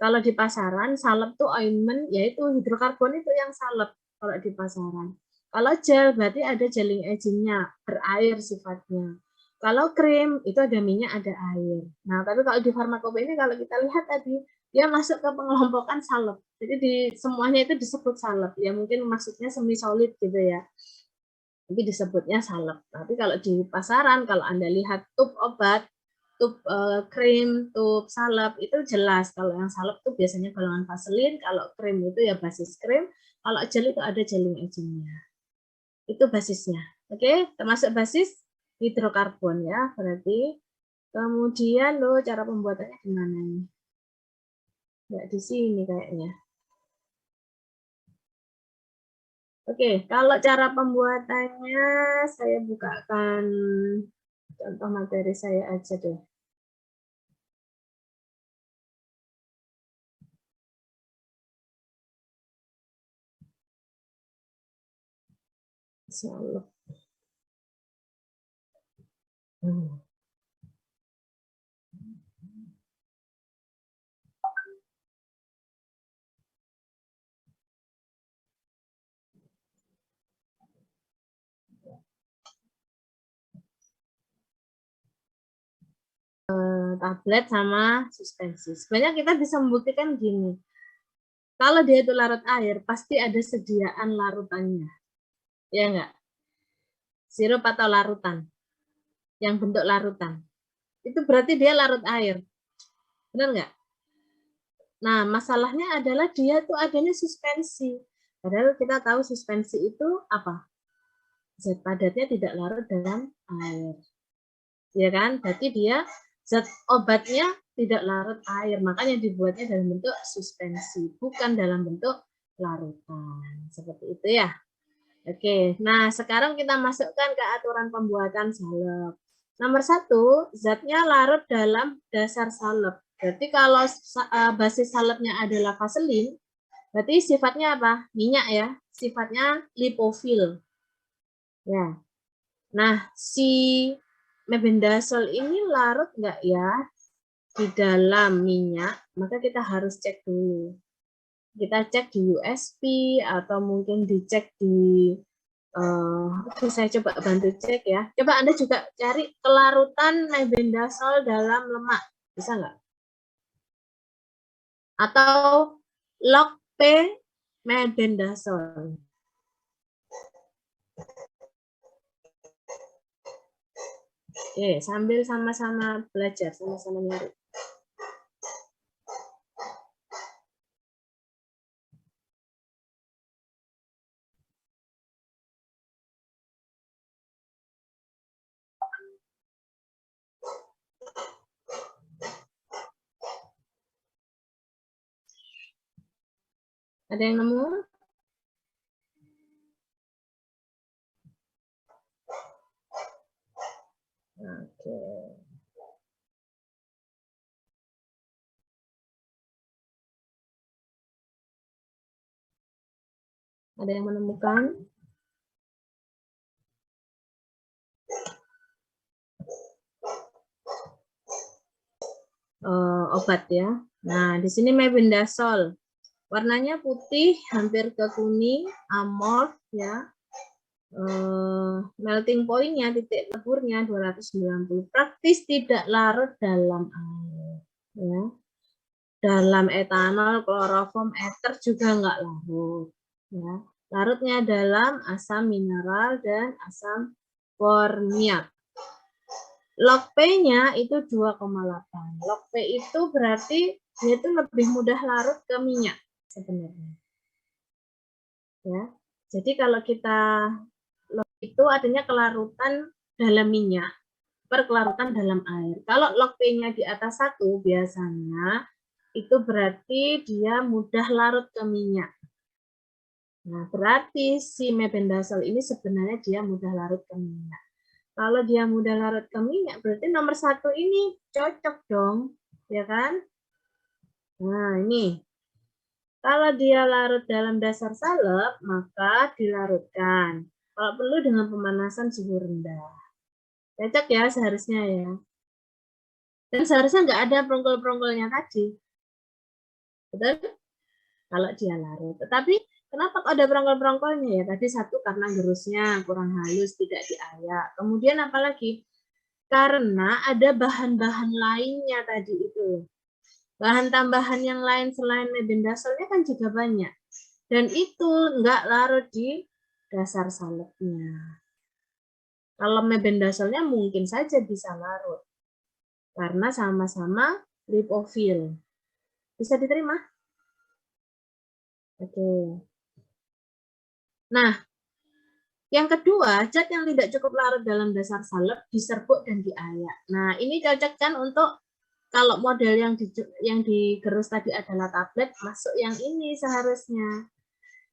Kalau di pasaran, salep tuh ointment, yaitu hidrokarbon itu yang salep kalau di pasaran. Kalau gel, berarti ada gelling agent-nya, berair sifatnya. Kalau krim, itu ada minyak, ada air. Nah, tapi kalau di farmakope ini, kalau kita lihat tadi, dia masuk ke pengelompokan salep. Jadi di semuanya itu disebut salep. Ya mungkin maksudnya semi solid gitu ya. Tapi disebutnya salep. Tapi kalau di pasaran, kalau Anda lihat tub obat, tub krim, tub salep itu jelas. Kalau yang salep itu biasanya golongan vaselin, kalau krim itu ya basis krim, kalau gel itu ada gelling agent-nya. Itu basisnya. Oke, termasuk basis hidrokarbon ya, berarti. Kemudian loh cara pembuatannya gimana nih? Nggak di sini kayaknya. Oke, kalau cara pembuatannya saya bukakan contoh materi saya aja deh. Salep. Tablet sama suspensi. Sebenarnya kita bisa membuktikan gini. Kalau dia itu larut air, pasti ada sediaan larutannya. Ya enggak? Sirup atau larutan. Yang bentuk larutan. Itu berarti dia larut air. Benar enggak? Nah, masalahnya adalah dia tuh adanya suspensi. Padahal kita tahu suspensi itu apa? Zat padatnya tidak larut dalam air. Ya kan? Berarti dia zat obatnya tidak larut air, makanya dibuatnya dalam bentuk suspensi, bukan dalam bentuk larutan. Seperti itu ya. Oke, nah sekarang kita masukkan ke aturan pembuatan salep. Nomor 1, zatnya larut dalam dasar salep. Berarti kalau basis salepnya adalah vaselin, berarti sifatnya apa? Minyak ya, sifatnya lipofil. Ya. Nah, si mebendazole ini larut enggak ya di dalam minyak, maka kita harus cek dulu. Kita cek di USP atau mungkin dicek di saya coba bantu cek ya. Coba Anda juga cari kelarutan mebendazole dalam lemak, bisa nggak? Atau log P mebendazole. Oke, sambil sama-sama belajar, sama-sama nyari. Ada yang nemu? Oke. Ada yang menemukan? Obat ya. Nah, di sini mebendazole. Warnanya putih, hampir ke kuning, amorf ya. Melting point-nya, titik leburnya 290. Praktis tidak larut dalam air. Ya. Dalam etanol, kloroform, ether juga enggak larut. Ya. Larutnya dalam asam mineral dan asam formiat. Log P-nya itu 2,8. Log P itu berarti dia itu lebih mudah larut ke minyak sebenarnya. Ya. Jadi kalau kita log itu adanya kelarutan dalam minyak per kelarutan dalam air. Kalau log P-nya di atas 1 biasanya itu berarti dia mudah larut ke minyak. Nah, berarti si mebendazole ini sebenarnya dia mudah larut ke minyak. Kalau dia mudah larut ke minyak, berarti nomor 1 ini cocok dong, ya kan? Nah, ini. Kalau dia larut dalam dasar salep, maka dilarutkan. Kalau perlu dengan pemanasan suhu rendah. Cocok ya seharusnya ya. Dan seharusnya nggak ada perongkol-perongkolnya tadi. Betul? Kalau dia larut. Tetapi kenapa ada perongkol-perongkolnya ya? Tadi satu karena gerusnya kurang halus, tidak diayak. Kemudian apalagi? Karena ada bahan-bahan lainnya tadi itu. Bahan tambahan yang lain selain mebendazole kan juga banyak. Dan itu enggak larut di dasar salepnya. Kalau mebendazole-nya mungkin saja bisa larut. Karena sama-sama lipofil. Bisa diterima? Oke. Nah, yang kedua, zat yang tidak cukup larut dalam dasar salep diserbuk dan diayak. Nah, ini cocok kan untuk kalau model yang digerus tadi adalah tablet, masuk yang ini seharusnya.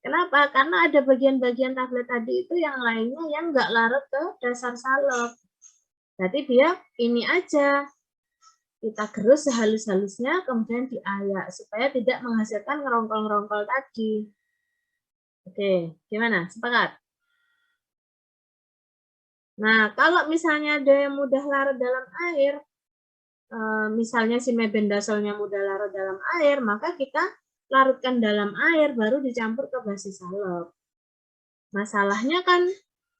Kenapa? Karena ada bagian-bagian tablet tadi itu yang lainnya yang nggak larut ke dasar salep. Berarti dia ini aja, kita gerus sehalus-halusnya, kemudian diayak, supaya tidak menghasilkan ngerongkol-ngerongkol tadi. Oke, gimana? Sepakat? Nah, kalau misalnya ada yang mudah larut dalam air, misalnya si mebendasolnya mudah larut dalam air, maka kita larutkan dalam air, baru dicampur ke basi salep. Masalahnya kan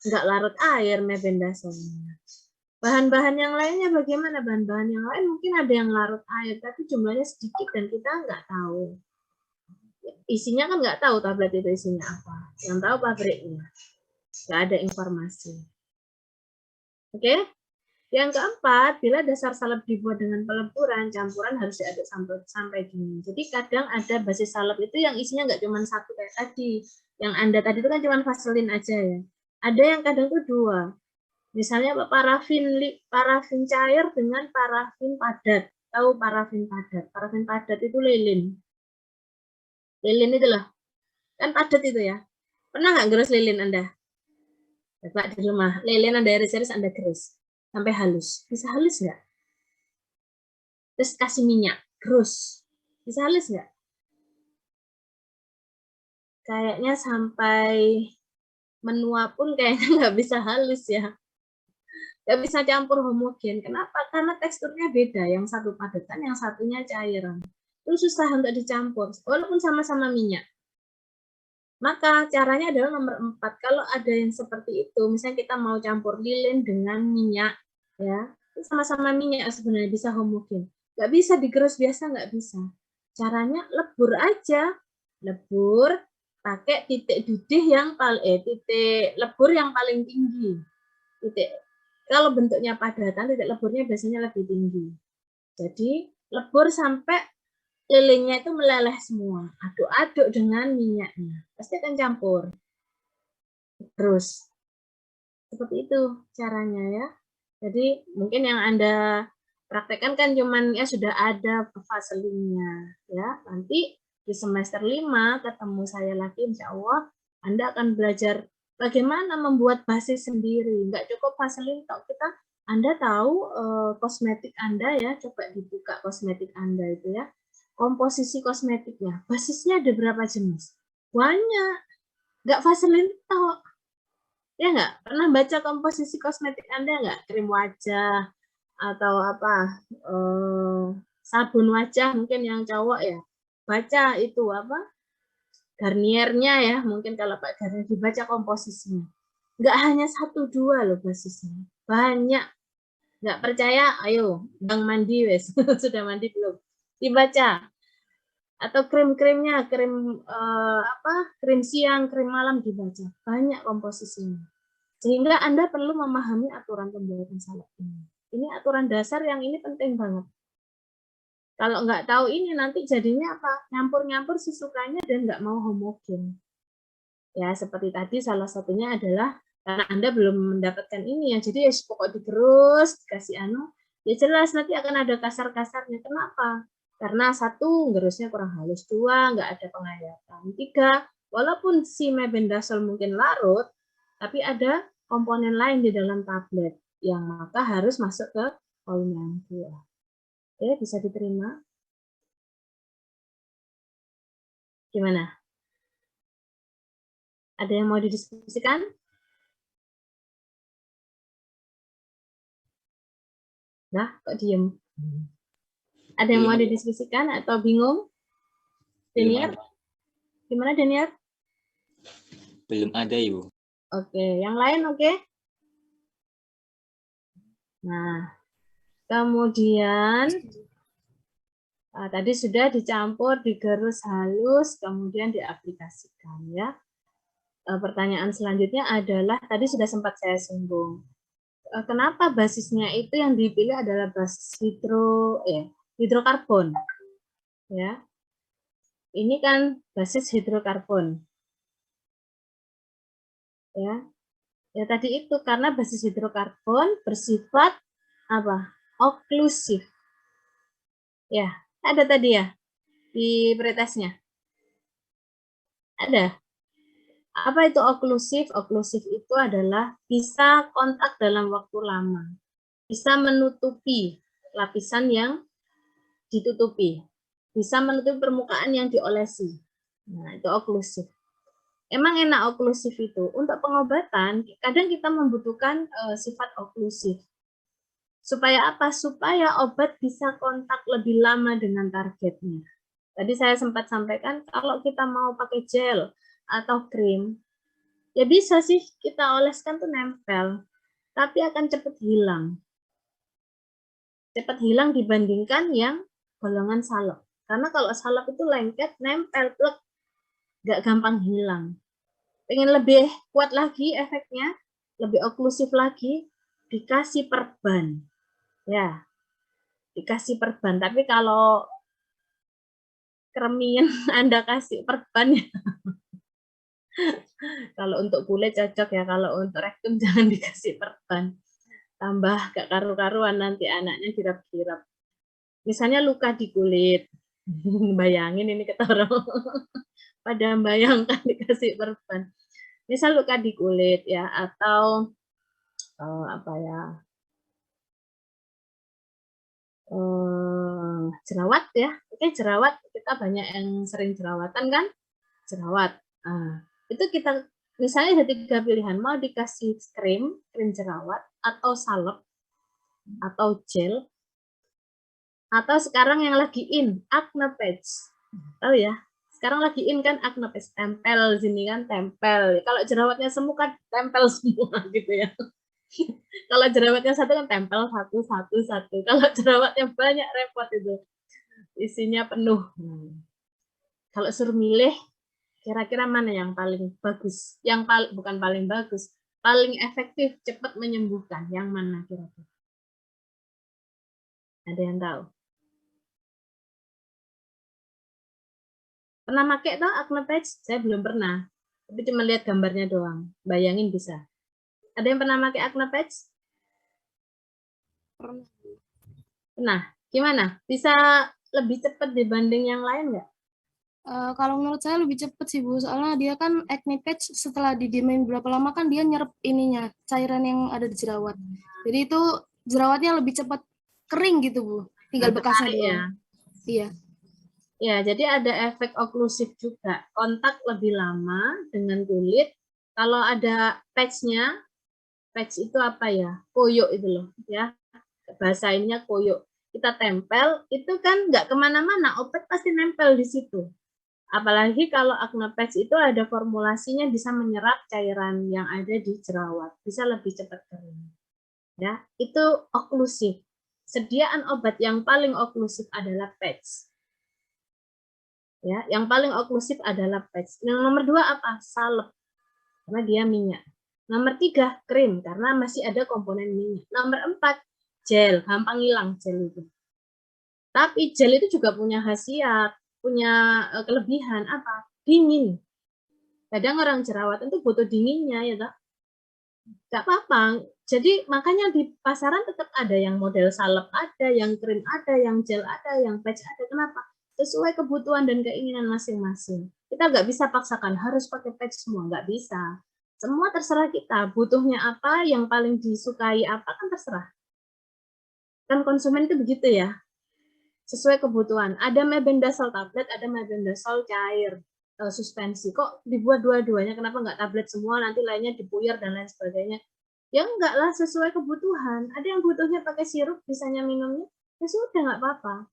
nggak larut air mebendasolnya. Bahan-bahan yang lainnya bagaimana? Bahan-bahan yang lain mungkin ada yang larut air, tapi jumlahnya sedikit dan kita nggak tahu. Isinya kan nggak tahu tablet itu isinya apa. Yang tahu pabriknya. Nggak ada informasi. Oke? Yang keempat, bila dasar salep dibuat dengan peleburan, campuran harus diaduk sampai dingin. Jadi kadang ada basis salep itu yang isinya nggak cuma satu kayak tadi. Yang Anda tadi itu kan cuma vaselin aja ya. Ada yang kadang tuh dua. Misalnya parafin cair dengan parafin padat. Tahu parafin padat? Parafin padat itu lilin. Lilin itu loh. Kan padat itu ya. Pernah nggak gerus lilin Anda? Coba di rumah. Lilin Anda iris-iris Anda gerus. Sampai halus. Bisa halus nggak? Terus kasih minyak. Gerus. Bisa halus nggak? Kayaknya sampai menua pun kayaknya nggak bisa halus ya. Nggak bisa campur homogen. Kenapa? Karena teksturnya beda. Yang satu padatan, yang satunya cairan. Itu susah untuk dicampur. Walaupun sama-sama minyak. Maka caranya adalah nomor 4. Kalau ada yang seperti itu, misalnya kita mau campur lilin dengan minyak, ya, sama-sama minyak sebenarnya bisa homogen. Nggak bisa digerus biasa, nggak bisa. Caranya lebur aja, lebur pakai titik didih yang titik lebur yang paling tinggi. Kalau bentuknya padatan, titik leburnya biasanya lebih tinggi. Jadi lebur sampai lilinnya itu meleleh semua. Aduk-aduk dengan minyaknya. Pasti akan campur. Terus. Seperti itu caranya ya. Jadi mungkin yang Anda praktekkan kan cuman ya sudah ada vaselinnya ya. Nanti di semester 5 ketemu saya lagi insya Allah Anda akan belajar bagaimana membuat basis sendiri. Nggak cukup vaselin tok, Anda tahu kosmetik Anda ya, coba dibuka kosmetik Anda itu ya. Komposisi kosmetiknya, basisnya ada berapa jenis? Banyak, nggak vaselin tok. Ya nggak? Pernah baca komposisi kosmetik Anda nggak? Krim wajah, atau apa, sabun wajah mungkin yang cowok ya. Baca itu apa? Garniernya ya, mungkin kalau Pak Garnier dibaca komposisinya. Nggak hanya 1-2 loh basisnya. Banyak. Nggak percaya? Ayo, Bang mandi wes. Sudah mandi belum? Dibaca. Atau krim-krimnya, krim siang, krim malam dibaca. Banyak komposisinya. Sehingga Anda perlu memahami aturan pembuatan salep ini. Ini aturan dasar yang ini penting banget. Kalau nggak tahu ini nanti jadinya apa? Nyampur-nyampur sesukanya dan nggak mau homogen. Ya seperti tadi salah satunya adalah karena Anda belum mendapatkan ini ya. Jadi ya pokok digerus, dikasih ya jelas nanti akan ada kasar-kasarnya. Kenapa? Karena 1, gerusnya kurang halus, 2, nggak ada pengayatan, 3, walaupun si mebendazole mungkin larut, tapi ada komponen lain di dalam tablet yang maka harus masuk ke poin yang 2. Oke, bisa diterima? Gimana? Ada yang mau didiskusikan? Nah, kok diem? Ada yang mau didiskusikan atau bingung? Daniar? Gimana Daniar? Belum ada, Ibu. Oke, yang lain oke? Nah, kemudian tadi sudah dicampur, digerus halus, kemudian diaplikasikan ya. Pertanyaan selanjutnya adalah tadi sudah sempat saya singgung. Kenapa basisnya itu yang dipilih adalah basis hidrokarbon? Ya, ini kan basis hidrokarbon. Ya tadi itu karena basis hidrokarbon bersifat apa? Oklusif. Ya, ada tadi ya di pretesnya. Ada. Apa itu oklusif? Oklusif itu adalah bisa kontak dalam waktu lama. Bisa menutupi lapisan yang ditutupi. Bisa menutupi permukaan yang diolesi. Nah, itu oklusif. Emang enak oklusif itu. Untuk pengobatan, kadang kita membutuhkan sifat oklusif. Supaya apa? Supaya obat bisa kontak lebih lama dengan targetnya. Tadi saya sempat sampaikan, kalau kita mau pakai gel atau krim, ya bisa sih kita oleskan tuh nempel, tapi akan cepat hilang. Cepat hilang dibandingkan yang golongan salep. Karena kalau salep itu lengket, nempel, plek, nggak gampang hilang. Pengen lebih kuat lagi efeknya, lebih oklusif lagi, dikasih perban. Ya, dikasih perban. Tapi kalau keremian Anda kasih perban ya. Kalau untuk kulit cocok ya, kalau untuk rektum jangan dikasih perban. Tambah gak karu-karuan nanti anaknya kirap-kirap. Misalnya luka di kulit. Bayangin ini ketoro. Pada bayangkan dikasih perban. Misal luka di kulit ya, atau apa ya, jerawat ya. Oke, jerawat, kita banyak yang sering jerawatan kan, jerawat. Nah, itu kita misalnya ada 3 pilihan, mau dikasih krim jerawat, atau salep, atau gel, atau sekarang yang lagi in, acne patch. Tahu ya? Sekarang lagi in kan acne patch, tempel sini kan, tempel. Kalau jerawatnya semu kan tempel semua gitu ya. Kalau jerawatnya satu kan tempel satu. Kalau jerawatnya banyak repot itu. Isinya penuh. Kalau suruh milih, kira-kira mana yang paling bagus? Yang bukan paling bagus, paling efektif, cepat menyembuhkan. Yang mana kira-kira? Ada yang tahu? Pernah pakai tuh acne patch? Saya belum pernah. Tapi cuma lihat gambarnya doang. Bayangin bisa. Ada yang pernah pakai acne patch? Pernah. Gimana? Bisa lebih cepat dibanding yang lain nggak? Kalau menurut saya lebih cepet sih Bu, soalnya dia kan acne patch setelah didiemin berapa lama kan dia nyerap ininya, cairan yang ada di jerawat. Jadi itu jerawatnya lebih cepat kering gitu Bu, tinggal bekasnya Menarik ya. doang. Iya. Ya, jadi ada efek oklusif juga. Kontak lebih lama dengan kulit. Kalau ada patch-nya, patch itu apa ya? Koyok itu loh, ya. Bahasa ininya koyok. Kita tempel, itu kan nggak kemana-mana, obat pasti nempel di situ. Apalagi kalau acne patch itu ada formulasinya bisa menyerap cairan yang ada di jerawat, bisa lebih cepat kering. Ya, itu oklusif. Sediaan obat yang paling oklusif adalah patch. Ya, yang paling oklusif adalah patch. Yang nomor 2 apa? Salep, karena dia minyak. Nomor 3 krim, karena masih ada komponen minyak. Nomor 4 gel, gampang hilang gel itu. Tapi gel itu juga punya khasiat, punya kelebihan apa? Dingin. Kadang orang jerawatan itu butuh dinginnya ya, tak? Gak apa-apa. Jadi makanya di pasaran tetap ada yang model salep ada, yang krim ada, yang gel ada, yang patch ada. Kenapa? Sesuai kebutuhan dan keinginan masing-masing. Kita nggak bisa paksakan harus pakai patch semua, nggak bisa. Semua terserah kita. Butuhnya apa, yang paling disukai apa kan terserah. Kan konsumen itu begitu ya. Sesuai kebutuhan. Ada mebendazole tablet, ada mebendazole cair, suspensi. Kok dibuat dua-duanya? Kenapa nggak tablet semua? Nanti lainnya dipuyer dan lain sebagainya. Ya enggak lah, sesuai kebutuhan. Ada yang butuhnya pakai sirup, bisanya minumnya, ya sudah nggak apa-apa.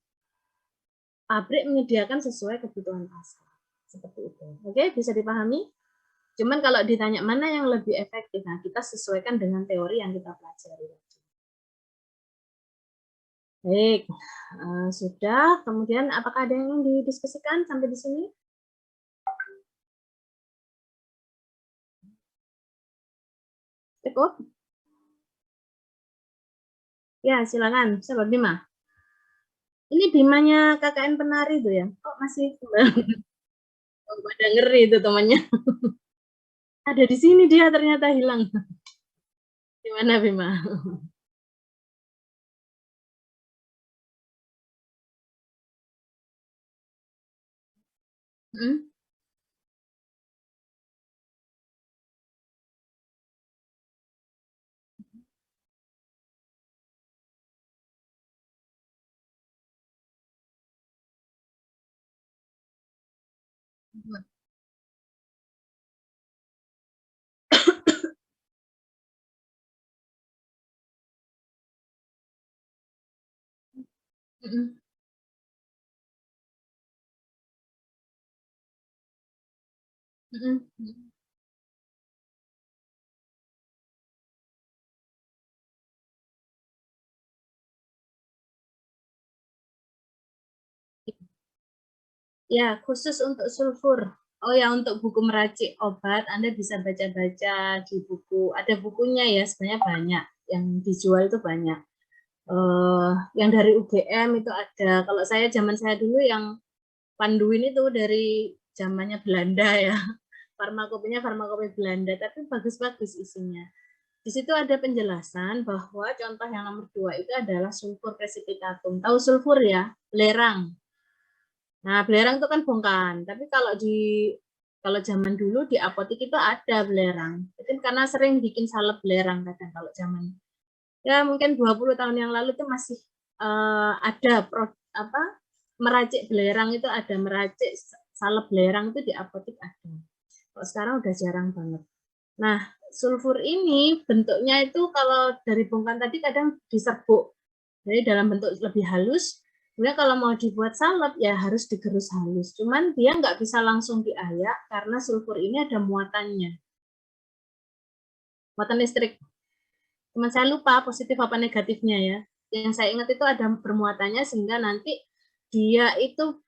Pabrik menyediakan sesuai kebutuhan pasar. Seperti itu. Oke, bisa dipahami? Cuman kalau ditanya mana yang lebih efektif, nah kita sesuaikan dengan teori yang kita pelajari. Baik, sudah. Kemudian apakah ada yang ingin didiskusikan sampai di sini? Cukup? Ya, silakan. Sahabat Bima. Ini Bimanya KKN penari tuh ya? Kok masih pada ngeri itu temannya. Ada di sini dia ternyata hilang. Gimana Bima? Hmm? Mm-mm. Mm-mm. Ya, khusus untuk sulfur. Oh ya, untuk buku meracik obat, Anda bisa baca-baca di buku. Ada bukunya ya, sebenarnya banyak. Yang dijual itu banyak. Yang dari UGM itu ada. Kalau zaman saya dulu yang Panduin itu dari zamannya Belanda ya. Farmakopinya farmakopi Belanda, tapi bagus-bagus isinya. Di situ ada penjelasan bahwa contoh yang nomor 2 itu adalah sulfur precipitatum. Tahu sulfur ya? Belerang. Nah, belerang itu kan bongkahan. Tapi kalau zaman dulu di apotek itu ada belerang. Itu karena sering bikin salep belerang kadang kalau zaman. Ya mungkin 20 tahun yang lalu itu masih ada meracik belerang itu ada, meracik salep belerang itu di apotek ada. Kalau sekarang udah jarang banget. Nah, sulfur ini bentuknya itu kalau dari bongkahan tadi kadang diserbuk. Jadi dalam bentuk lebih halus. Kemudian kalau mau dibuat salep ya harus digerus halus. Cuman dia nggak bisa langsung diayak karena sulfur ini ada muatannya. Muatan listrik. Cuman saya lupa positif apa negatifnya ya. Yang saya ingat itu ada bermuatannya sehingga nanti dia itu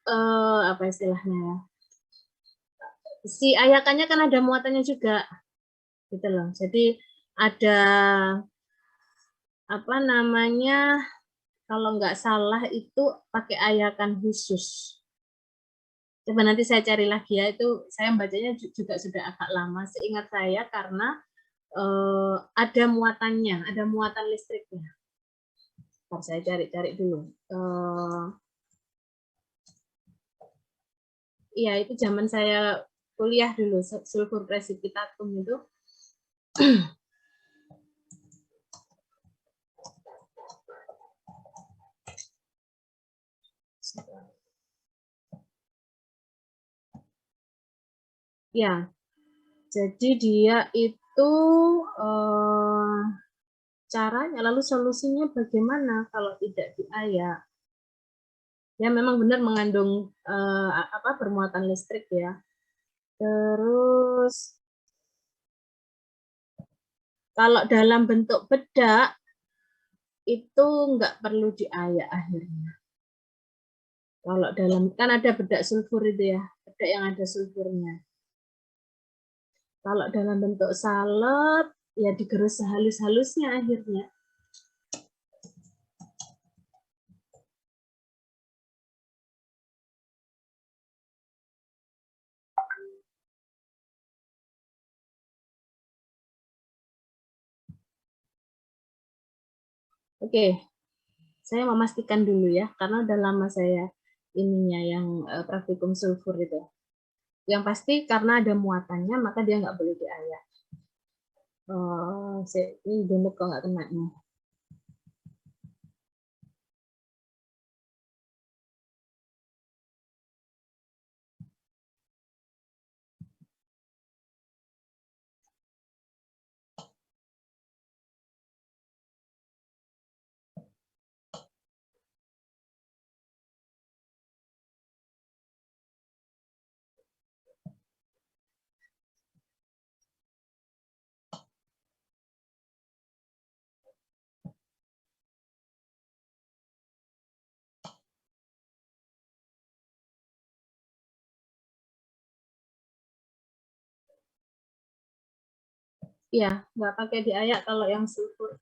apa istilahnya ya. Si ayakannya kan ada muatannya juga. Gitu loh. Jadi ada apa namanya, kalau nggak salah itu pakai ayakan khusus. Coba nanti saya cari lagi ya, itu saya bacanya juga sudah agak lama. Seingat saya karena ada muatannya, ada muatan listriknya. Ntar saya cari-cari dulu. Iya, itu zaman saya kuliah dulu, sulfur precipitatum itu. Ya, jadi dia itu caranya, lalu solusinya bagaimana kalau tidak diayak? Ya memang benar mengandung bermuatan listrik ya. Terus kalau dalam bentuk bedak itu nggak perlu diayak akhirnya. Kalau dalam kan ada bedak sulfur itu ya, bedak yang ada sulfurnya. Kalau dalam bentuk salep ya digerus sehalus-halusnya akhirnya. Oke, saya memastikan dulu ya, karena udah lama saya ininya yang praktikum sulfur itu. Yang pasti karena ada muatannya, maka dia nggak boleh diayak. Ini download kok nggak kena nih. Iya, nggak pakai diayak kalau yang sulfur.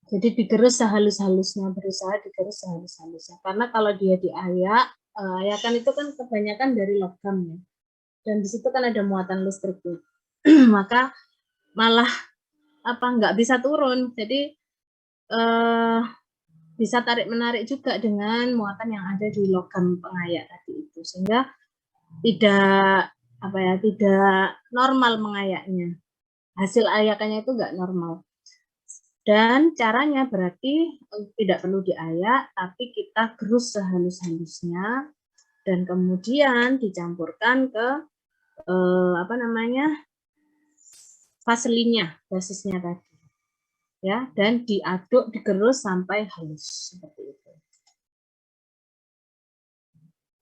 Jadi digerus sehalus-halusnya, berusaha digerus sehalus-halusnya. Karena kalau dia diayak, ayakan itu kan kebanyakan dari logam ya. Dan di situ kan ada muatan listrik. Maka malah nggak bisa turun. Jadi bisa tarik-menarik juga dengan muatan yang ada di logam pengayak tadi itu. Sehingga tidak normal mengayaknya. Hasil ayakannya itu nggak normal. Dan caranya berarti tidak perlu diayak, tapi kita gerus sehalus-halusnya dan kemudian dicampurkan ke vaselinnya, basisnya tadi. Ya, dan diaduk, digerus sampai halus seperti itu.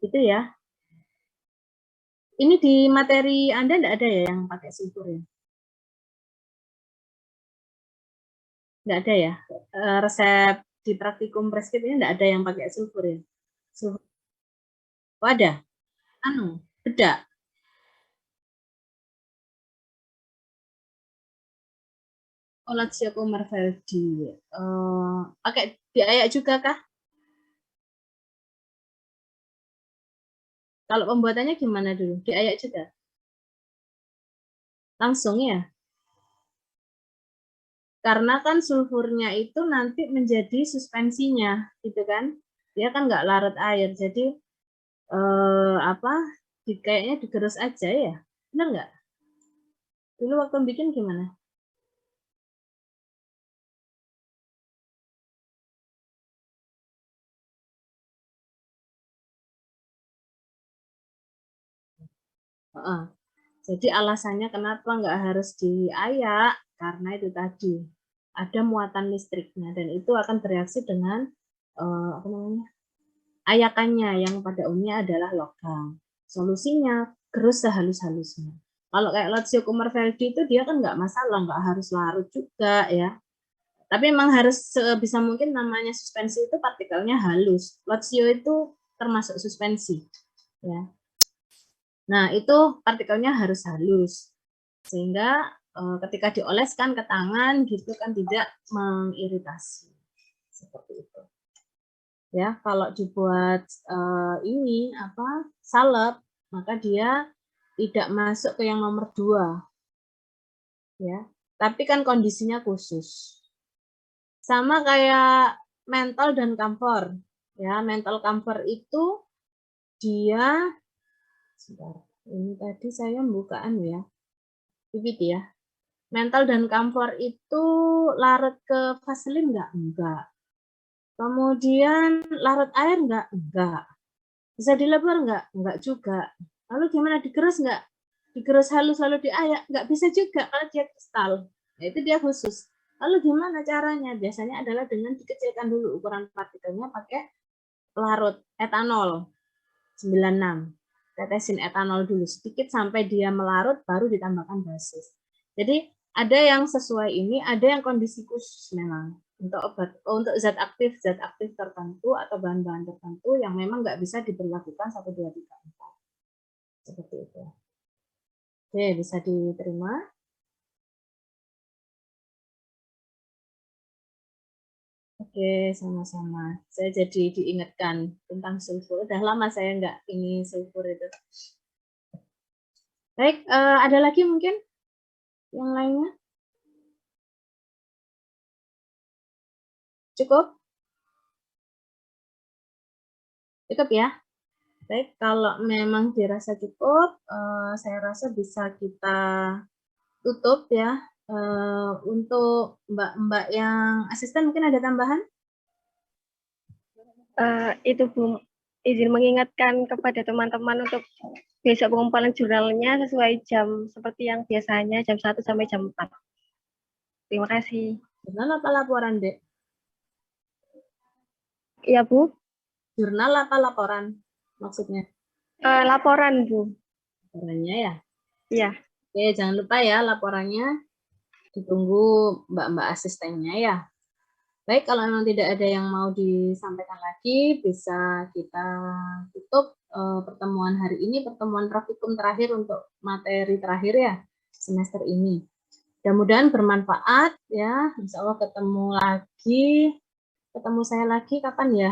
Itu ya. Ini di materi Anda enggak ada ya yang pakai sulfur ya? Enggak ada ya? Resep di praktikum preskip ini enggak ada yang pakai sulfur ya? Sulfur. Oh, ada? Bedak. Olatio Marveldi. Pakai diayak juga kah? Kalau pembuatannya gimana dulu? Diayak juga? Langsung ya? Karena kan sulfurnya itu nanti menjadi suspensinya, gitu kan? Dia kan nggak larut air, jadi kayaknya digerus aja ya? Benar nggak? Dulu waktu bikin gimana? Jadi alasannya kenapa nggak harus diayak, karena itu tadi ada muatan listriknya dan itu akan bereaksi dengan ayakannya yang pada umumnya adalah logam. Solusinya gerus sehalus-halusnya. Kalau kayak Lazio Kummerveldi itu dia kan nggak masalah, nggak harus larut juga ya. Tapi memang harus sebisa mungkin namanya suspensi itu partikelnya halus. Lazio itu termasuk suspensi ya. Nah, itu partikelnya harus halus. Sehingga ketika dioleskan ke tangan gitu kan tidak mengiritasi. Seperti itu. Ya, kalau dibuat salep, maka dia tidak masuk ke yang nomor 2. Ya. Tapi kan kondisinya khusus. Sama kayak mentol dan camphor. Ya, mentol camphor itu dia sebentar. Ini tadi saya bukaan ya. PPT ya. Mentol dan camphor itu larut ke vaselin enggak? Enggak. Kemudian larut air enggak? Enggak. Bisa dilebur enggak? Enggak juga. Lalu gimana, digerus enggak? Digerus halus lalu diayak? Enggak bisa juga kalau dia kristal. Nah, itu dia khusus. Lalu gimana caranya? Biasanya adalah dengan dikecilkan dulu ukuran partikelnya pakai pelarut etanol 96. Tetesin etanol dulu sedikit sampai dia melarut, baru ditambahkan basis. Jadi ada yang sesuai ini, ada yang kondisi khusus memang untuk zat aktif tertentu atau bahan-bahan tertentu yang memang nggak bisa diberlakukan 1, 2, 3, 4. Seperti itu. Oke, bisa diterima. Oke, sama-sama. Saya jadi diingatkan tentang sulfur. Udah lama saya nggak ini sulfur itu. Baik, ada lagi mungkin yang lainnya? Cukup? Cukup ya? Baik, kalau memang dirasa cukup, saya rasa bisa kita tutup ya. Untuk mbak-mbak yang asisten mungkin ada tambahan? Itu Bu, izin mengingatkan kepada teman-teman untuk besok pengumpulan jurnalnya sesuai jam seperti yang biasanya, jam 1 sampai jam 4. Terima kasih. Jurnal apa laporan, Dek? Iya, Bu. Jurnal apa laporan maksudnya? Laporan, Bu. Laporannya ya? Iya. Oke, jangan lupa ya laporannya. Ditunggu mbak-mbak asistennya ya. Baik, kalau memang tidak ada yang mau disampaikan lagi, bisa kita tutup pertemuan hari ini, pertemuan praktikum terakhir untuk materi terakhir ya, semester ini. Mudah-mudahan bermanfaat ya, insya Allah ketemu saya lagi kapan ya?